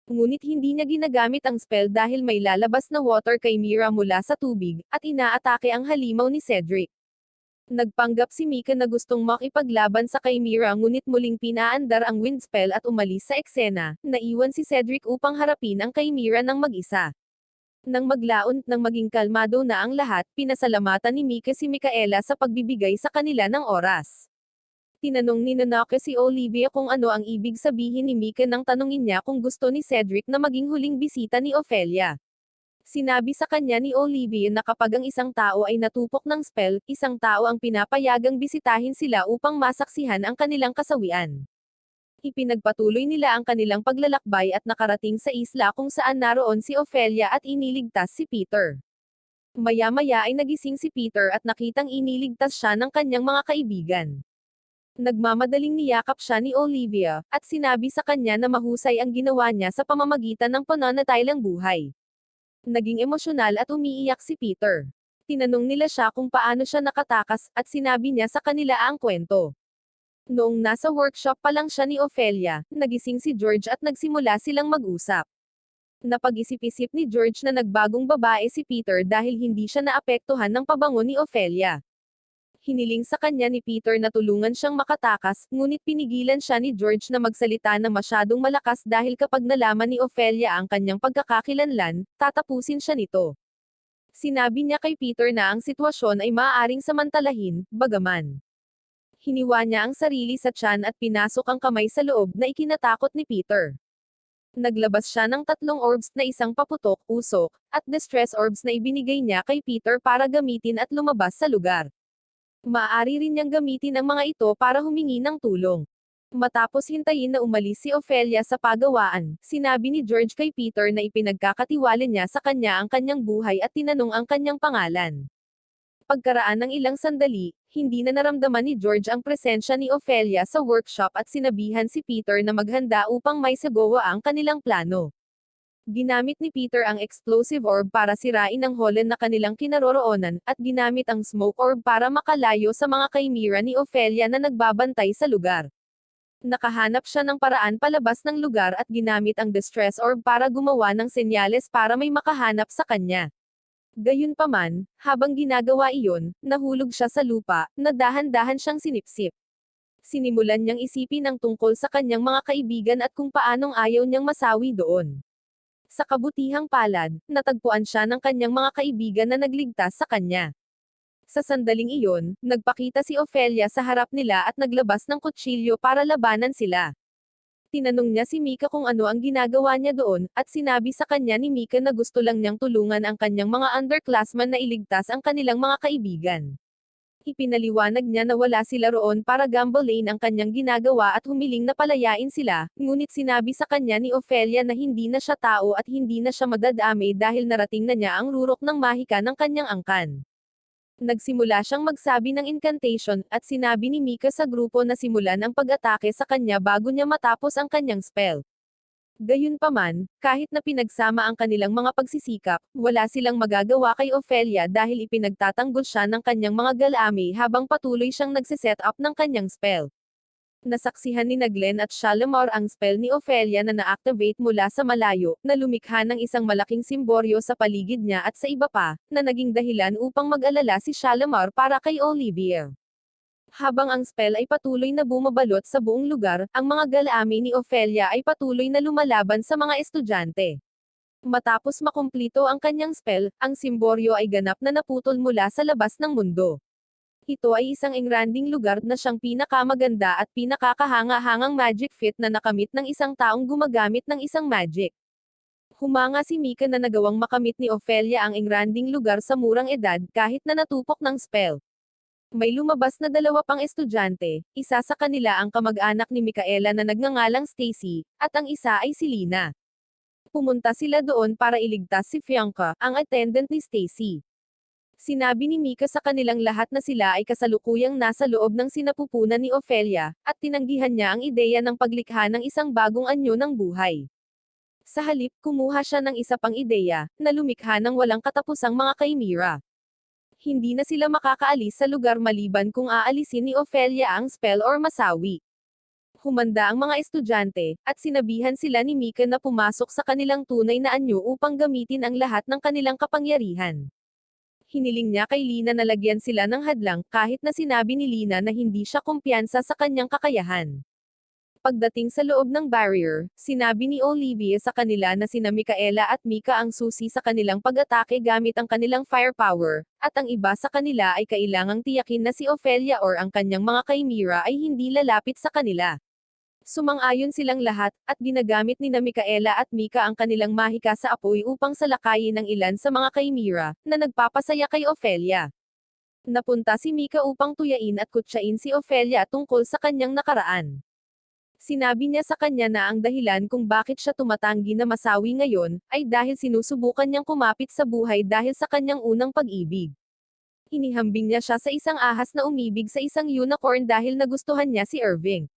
Ngunit hindi niya ginagamit ang spell dahil may lalabas na water chimera mula sa tubig, at inaatake ang halimaw ni Cedric. Nagpanggap si Mika na gustong makipaglaban sa chimera ngunit muling pinaandar ang wind spell at umalis sa eksena, naiwan si Cedric upang harapin ang chimera ng mag-isa. Nang maglaon, nang maging kalmado na ang lahat, pinasalamatan ni Mika si Mikaela sa pagbibigay sa kanila ng oras. Tinanong ni Nanaka si Olivia kung ano ang ibig sabihin ni Mika nang tanungin niya kung gusto ni Cedric na maging huling bisita ni Ophelia. Sinabi sa kanya ni Olivia na kapag ang isang tao ay natupok ng spell, isang tao ang pinapayagang bisitahin sila upang masaksihan ang kanilang kasawian. Ipinagpatuloy nila ang kanilang paglalakbay at nakarating sa isla kung saan naroon si Ophelia at iniligtas si Peter. Maya-maya ay nagising si Peter at nakitang iniligtas siya ng kanyang mga kaibigan. Nagmamadaling niyakap siya ni Olivia, at sinabi sa kanya na mahusay ang ginawa niya sa pamamagitan ng pananatiling buhay. Naging emosyonal at umiiyak si Peter. Tinanong nila siya kung paano siya nakatakas, at sinabi niya sa kanila ang kwento. Noong nasa workshop pa lang siya ni Ophelia, nagising si George at nagsimula silang mag-usap. Napag-isip-isip ni George na nagbagong babae si Peter dahil hindi siya naapektuhan ng pabango ni Ophelia. Hiniling sa kanya ni Peter na tulungan siyang makatakas, ngunit pinigilan siya ni George na magsalita na masyadong malakas dahil kapag nalaman ni Ophelia ang kanyang pagkakakilanlan, tatapusin siya nito. Sinabi niya kay Peter na ang sitwasyon ay maaaring samantalahin, bagaman. Hiniwa niya ang sarili sa tiyan at pinasok ang kamay sa loob na ikinatakot ni Peter. Naglabas siya ng 3 orbs na isang paputok, usok, at distress orbs na ibinigay niya kay Peter para gamitin at lumabas sa lugar. Maaari rin niyang gamitin ang mga ito para humingi ng tulong. Matapos hintayin na umalis si Ophelia sa pagawaan, sinabi ni George kay Peter na ipinagkakatiwala niya sa kanya ang kanyang buhay at tinanong ang kanyang pangalan. Pagkaraan ng ilang sandali, hindi na naramdaman ni George ang presensya ni Ophelia sa workshop at sinabihan si Peter na maghanda upang may sagawa ang kanilang plano. Ginamit ni Peter ang explosive orb para sirain ang holen na kanilang kinaroroonan, at ginamit ang smoke orb para makalayo sa mga chimera ni Ophelia na nagbabantay sa lugar. Nakahanap siya ng paraan palabas ng lugar at ginamit ang distress orb para gumawa ng senyales para may makahanap sa kanya. Gayunpaman, habang ginagawa iyon, nahulog siya sa lupa, na dahan-dahan siyang sinipsip. Sinimulan niyang isipin ang tungkol sa kanyang mga kaibigan at kung paanong ayaw niyang masawi doon. Sa kabutihang palad, natagpuan siya ng kanyang mga kaibigan na nagligtas sa kanya. Sa sandaling iyon, nagpakita si Ophelia sa harap nila at naglabas ng kutsilyo para labanan sila. Tinanong niya si Mika kung ano ang ginagawa niya doon, at sinabi sa kanya ni Mika na gusto lang niyang tulungan ang kanyang mga underclassmen na iligtas ang kanilang mga kaibigan. Ipinaliwanag niya na wala sila roon para gambolain ang kanyang ginagawa at humiling na palayain sila, ngunit sinabi sa kanya ni Ophelia na hindi na siya tao at hindi na siya madadamay dahil narating na niya ang rurok ng mahika ng kanyang angkan. Nagsimula siyang magsabi ng incantation, at sinabi ni Mika sa grupo na simulan ang pag-atake sa kanya bago niya matapos ang kanyang spell. Gayunpaman, kahit na pinagsama ang kanilang mga pagsisikap, wala silang magagawa kay Ophelia dahil ipinagtatanggol siya ng kanyang mga galami habang patuloy siyang nagsiset up ng kanyang spell. Nasaksihan ni Glenn at Shalimar ang spell ni Ophelia na na-activate mula sa malayo, na lumikha ng isang malaking simboryo sa paligid niya at sa iba pa, na naging dahilan upang mag-alala si Shalimar para kay Olivia. Habang ang spell ay patuloy na bumabalot sa buong lugar, ang mga galami ni Ophelia ay patuloy na lumalaban sa mga estudyante. Matapos makumplito ang kanyang spell, ang simboryo ay ganap na naputol mula sa labas ng mundo. Ito ay isang engranding lugar na siyang pinakamaganda at pinakakahanga-hangang magic feat na nakamit ng isang taong gumagamit ng isang magic. Humanga si Mika na nagawang makamit ni Ophelia ang engranding lugar sa murang edad kahit na natupok ng spell. May lumabas na dalawa pang estudyante, isa sa kanila ang kamag-anak ni Micaela na nagngangalang Stacy, at ang isa ay si Lina. Pumunta sila doon para iligtas si Fianca, ang attendant ni Stacy. Sinabi ni Mika sa kanilang lahat na sila ay kasalukuyang nasa loob ng sinapupunan ni Ophelia, at tinanggihan niya ang ideya ng paglikha ng isang bagong anyo ng buhay. Sa halip, kumuha siya ng isa pang ideya, na lumikha ng walang katapusang mga chimera. Hindi na sila makakaalis sa lugar maliban kung aalisin ni Ophelia ang spell or masawi. Humanda ang mga estudyante, at sinabihan sila ni Mika na pumasok sa kanilang tunay na anyo upang gamitin ang lahat ng kanilang kapangyarihan. Hiniling niya kay Lina na lagyan sila ng hadlang, kahit na sinabi ni Lina na hindi siya kumpiyansa sa kanyang kakayahan. Pagdating sa loob ng barrier, sinabi ni Olivia sa kanila na sina Micaela at Mika ang susi sa kanilang pag-atake gamit ang kanilang firepower, at ang iba sa kanila ay kailangang tiyakin na si Ophelia or ang kanyang mga chimera ay hindi lalapit sa kanila. Sumang-ayon silang lahat, at ginagamit ni Micaela at Mika ang kanilang mahika sa apoy upang salakayin ang ilan sa mga chimera, na nagpapasaya kay Ophelia. Napunta si Mika upang tuyain at kutsain si Ophelia tungkol sa kanyang nakaraan. Sinabi niya sa kanya na ang dahilan kung bakit siya tumatanggi na masawi ngayon, ay dahil sinusubukan niyang kumapit sa buhay dahil sa kanyang unang pag-ibig. Inihambing niya siya sa isang ahas na umibig sa isang unicorn dahil nagustuhan niya si Irving.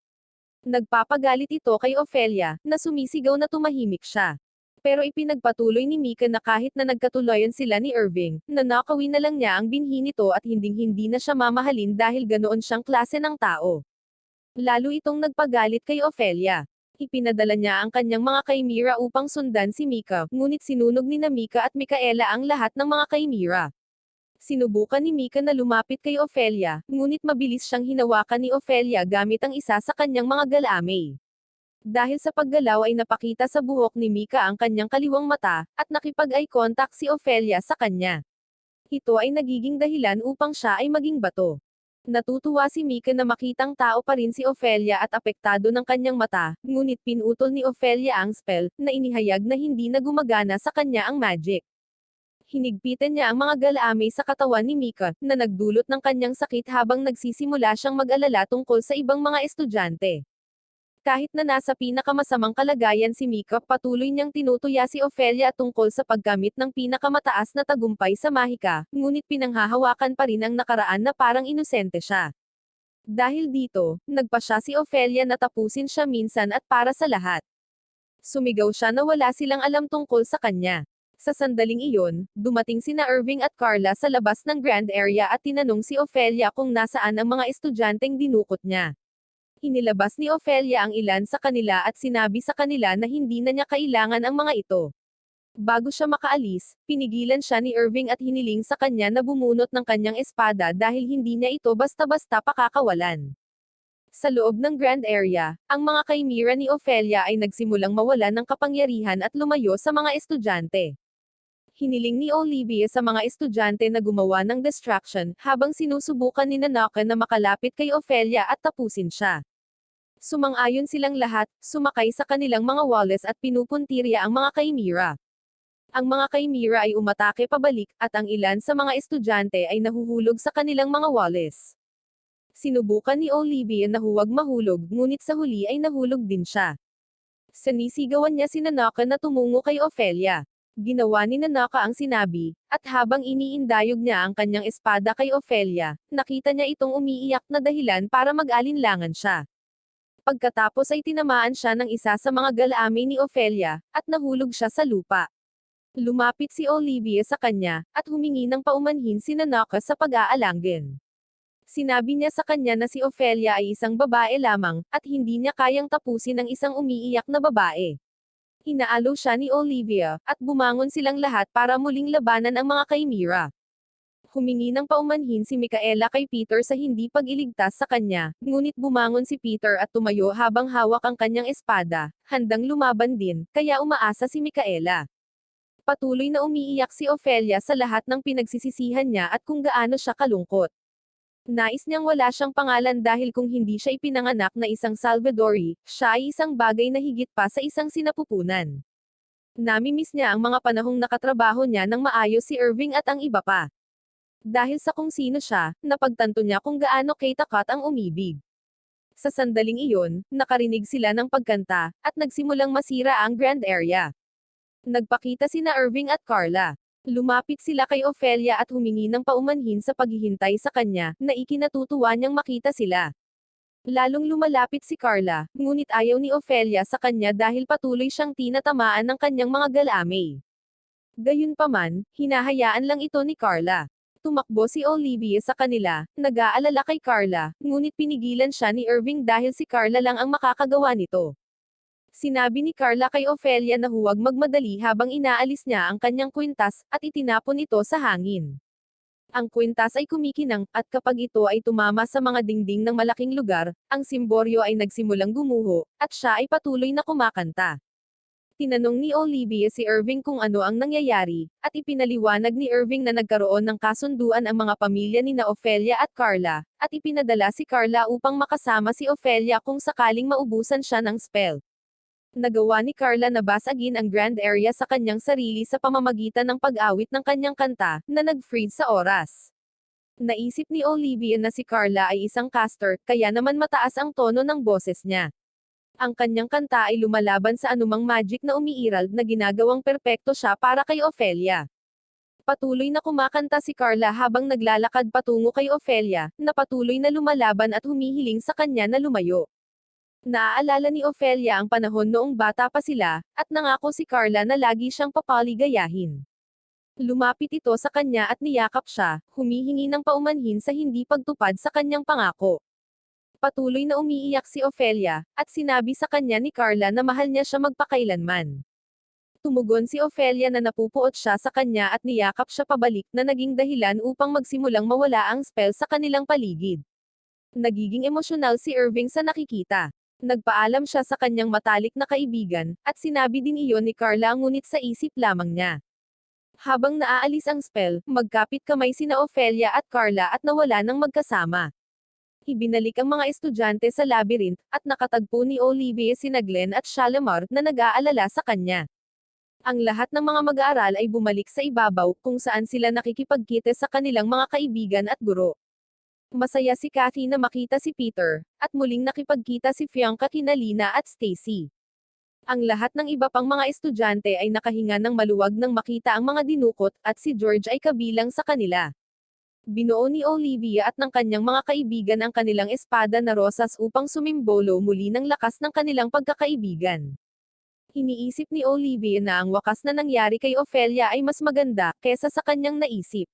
Nagpapagalit ito kay Ophelia, na sumisigaw na tumahimik siya. Pero ipinagpatuloy ni Mika na kahit na nagkatuloyan sila ni Irving, nanakawin na lang niya ang binhi nito at hinding-hindi na siya mamahalin dahil ganoon siyang klase ng tao. Lalo itong nagpagalit kay Ophelia. Ipinadala niya ang kanyang mga chimera upang sundan si Mika, ngunit sinunog ni Mika at Micaela ang lahat ng mga chimera. Sinubukan ni Mika na lumapit kay Ophelia, ngunit mabilis siyang hinawakan ni Ophelia gamit ang isa sa kanyang mga galame. Dahil sa paggalaw ay napakita sa buhok ni Mika ang kanyang kaliwang mata, at nakipag-eye contact si Ophelia sa kanya. Ito ay nagiging dahilan upang siya ay maging bato. Natutuwa si Mika na makitang tao pa rin si Ophelia at apektado ng kanyang mata, ngunit pinutol ni Ophelia ang spell, na inihayag na hindi na gumagana sa kanya ang magic. Hinigpitan niya ang mga galame sa katawan ni Mika, na nagdulot ng kanyang sakit habang nagsisimula siyang mag-alala tungkol sa ibang mga estudyante. Kahit na nasa pinakamasamang kalagayan si Mika, patuloy niyang tinutuya si Ophelia tungkol sa paggamit ng pinakamataas na tagumpay sa mahika, ngunit pinanghahawakan pa rin ang nakaraan na parang inosente siya. Dahil dito, nagpa siya si Ophelia na tapusin siya minsan at para sa lahat. Sumigaw siya na wala silang alam tungkol sa kanya. Sa sandaling iyon, dumating sina Irving at Carla sa labas ng grand area at tinanong si Ophelia kung nasaan ang mga estudyanteng dinukot niya. Inilabas ni Ophelia ang ilan sa kanila at sinabi sa kanila na hindi na niya kailangan ang mga ito. Bago siya makaalis, pinigilan siya ni Irving at hiniling sa kanya na bumunot ng kanyang espada dahil hindi niya ito basta-basta pakakawalan. Sa loob ng grand area, ang mga chimera ni Ophelia ay nagsimulang mawalan ng kapangyarihan at lumayo sa mga estudyante. Hiniling ni Olivia sa mga estudyante na gumawa ng distraction, habang sinusubukan ni Nanaka na makalapit kay Ophelia at tapusin siya. Sumang-ayon silang lahat, sumakay sa kanilang mga walles at pinupuntirya ang mga chimera. Ang mga Chimera ay umatake pabalik, at ang ilan sa mga estudyante ay nahuhulog sa kanilang mga walles. Sinubukan ni Olivia na huwag mahulog, ngunit sa huli ay nahulog din siya. Sinisigawan niya si Nanaka na tumungo kay Ophelia. Ginawa ni Nanaka ang sinabi, at habang iniindayog niya ang kanyang espada kay Ophelia, nakita niya itong umiiyak na dahilan para mag-alinlangan siya. Pagkatapos ay tinamaan siya ng isa sa mga galamay ni Ophelia, at nahulog siya sa lupa. Lumapit si Olivia sa kanya, at humingi ng paumanhin si Nanaka sa pag-aalangin. Sinabi niya sa kanya na si Ophelia ay isang babae lamang, at hindi niya kayang tapusin ang isang umiiyak na babae. Inaalo siya ni Olivia, at bumangon silang lahat para muling labanan ang mga Chimera. Humingi ng paumanhin si Micaela kay Peter sa hindi pag-iligtas sa kanya, ngunit bumangon si Peter at tumayo habang hawak ang kanyang espada, handang lumaban din, kaya umaasa si Micaela. Patuloy na umiiyak si Ophelia sa lahat ng pinagsisisihan niya at kung gaano siya kalungkot. Nais niyang wala siyang pangalan dahil kung hindi siya ipinanganak na isang Salvadori, siya ay isang bagay na higit pa sa isang sinapupunan. Namimiss niya ang mga panahong nakatrabaho niya ng maayos si Irving at ang iba pa. Dahil sa kung sino siya, napagtanto niya kung gaano kay takat ang umibig. Sa sandaling iyon, nakarinig sila ng pagkanta, at nagsimulang masira ang grand area. Nagpakita sina Irving at Carla. Lumapit sila kay Ophelia at humingi ng paumanhin sa paghihintay sa kanya, na ikinatutuwa niyang makita sila. Lalong lumalapit si Carla, ngunit ayaw ni Ophelia sa kanya dahil patuloy siyang tinatamaan ng kanyang mga galamay. Gayunpaman, hinahayaan lang ito ni Carla. Tumakbo si Olivia sa kanila, nag-aalala kay Carla, ngunit pinigilan siya ni Irving dahil si Carla lang ang makakagawa nito. Sinabi ni Carla kay Ophelia na huwag magmadali habang inaalis niya ang kanyang kwintas, at itinapon ito sa hangin. Ang kwintas ay kumikinang, at kapag ito ay tumama sa mga dingding ng malaking lugar, ang simboryo ay nagsimulang gumuho, at siya ay patuloy na kumakanta. Tinanong ni Olivia si Irving kung ano ang nangyayari, at ipinaliwanag ni Irving na nagkaroon ng kasunduan ang mga pamilya ni na Ophelia at Carla, at ipinadala si Carla upang makasama si Ophelia kung sakaling maubusan siya ng spell. Nagawa ni Carla na basagin ang grand area sa kanyang sarili sa pamamagitan ng pag-awit ng kanyang kanta, na nag-freeze sa oras. Naisip ni Olivia na si Carla ay isang caster, kaya naman mataas ang tono ng boses niya. Ang kanyang kanta ay lumalaban sa anumang magic na umiiral na ginagawang perpekto siya para kay Ophelia. Patuloy na kumakanta si Carla habang naglalakad patungo kay Ophelia, na patuloy na lumalaban at humihiling sa kanya na lumayo. Naaalala ni Ophelia ang panahon noong bata pa sila, at nangako si Carla na lagi siyang papaligayahin. Lumapit ito sa kanya at niyakap siya, humihingi ng paumanhin sa hindi pagtupad sa kanyang pangako. Patuloy na umiiyak si Ophelia, at sinabi sa kanya ni Carla na mahal niya siya magpakailanman. Tumugon si Ophelia na napupuot siya sa kanya at niyakap siya pabalik na naging dahilan upang magsimulang mawala ang spell sa kanilang paligid. Nagiging emosyonal si Irving sa nakikita. Nagpaalam siya sa kanyang matalik na kaibigan, at sinabi din iyon ni Carla ngunit sa isip lamang niya. Habang naaalis ang spell, magkapit kamay sina Ophelia at Carla at nawala ng magkasama. Ibinalik ang mga estudyante sa labyrinth, at nakatagpo ni Olivia sina Glenn at Shalimar na nag-aalala sa kanya. Ang lahat ng mga mag-aaral ay bumalik sa ibabaw, kung saan sila nakikipagkita sa kanilang mga kaibigan at guro. Masaya si Kathy na makita si Peter, at muling nakipagkita si Fianca kina Lina at Stacy. Ang lahat ng iba pang mga estudyante ay nakahinga ng maluwag nang makita ang mga dinukot, at si George ay kabilang sa kanila. Binuo ni Olivia at ng kanyang mga kaibigan ang kanilang espada na rosas upang sumimbolo muli ng lakas ng kanilang pagkakaibigan. Iniisip ni Olivia na ang wakas na nangyari kay Ophelia ay mas maganda, kesa sa kanyang naisip.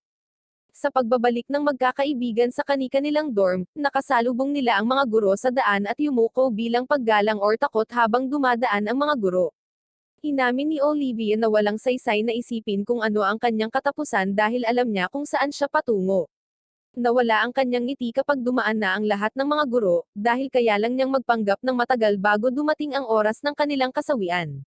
Sa pagbabalik ng magkakaibigan sa kani-kanilang dorm, nakasalubong nila ang mga guro sa daan at yumuko bilang paggalang or takot habang dumadaan ang mga guro. Inamin ni Olivia na walang saysay na isipin kung ano ang kanyang katapusan dahil alam niya kung saan siya patungo. Nawala ang kanyang ngiti kapag dumaan na ang lahat ng mga guro, dahil kaya lang niyang magpanggap ng matagal bago dumating ang oras ng kanilang kasawian.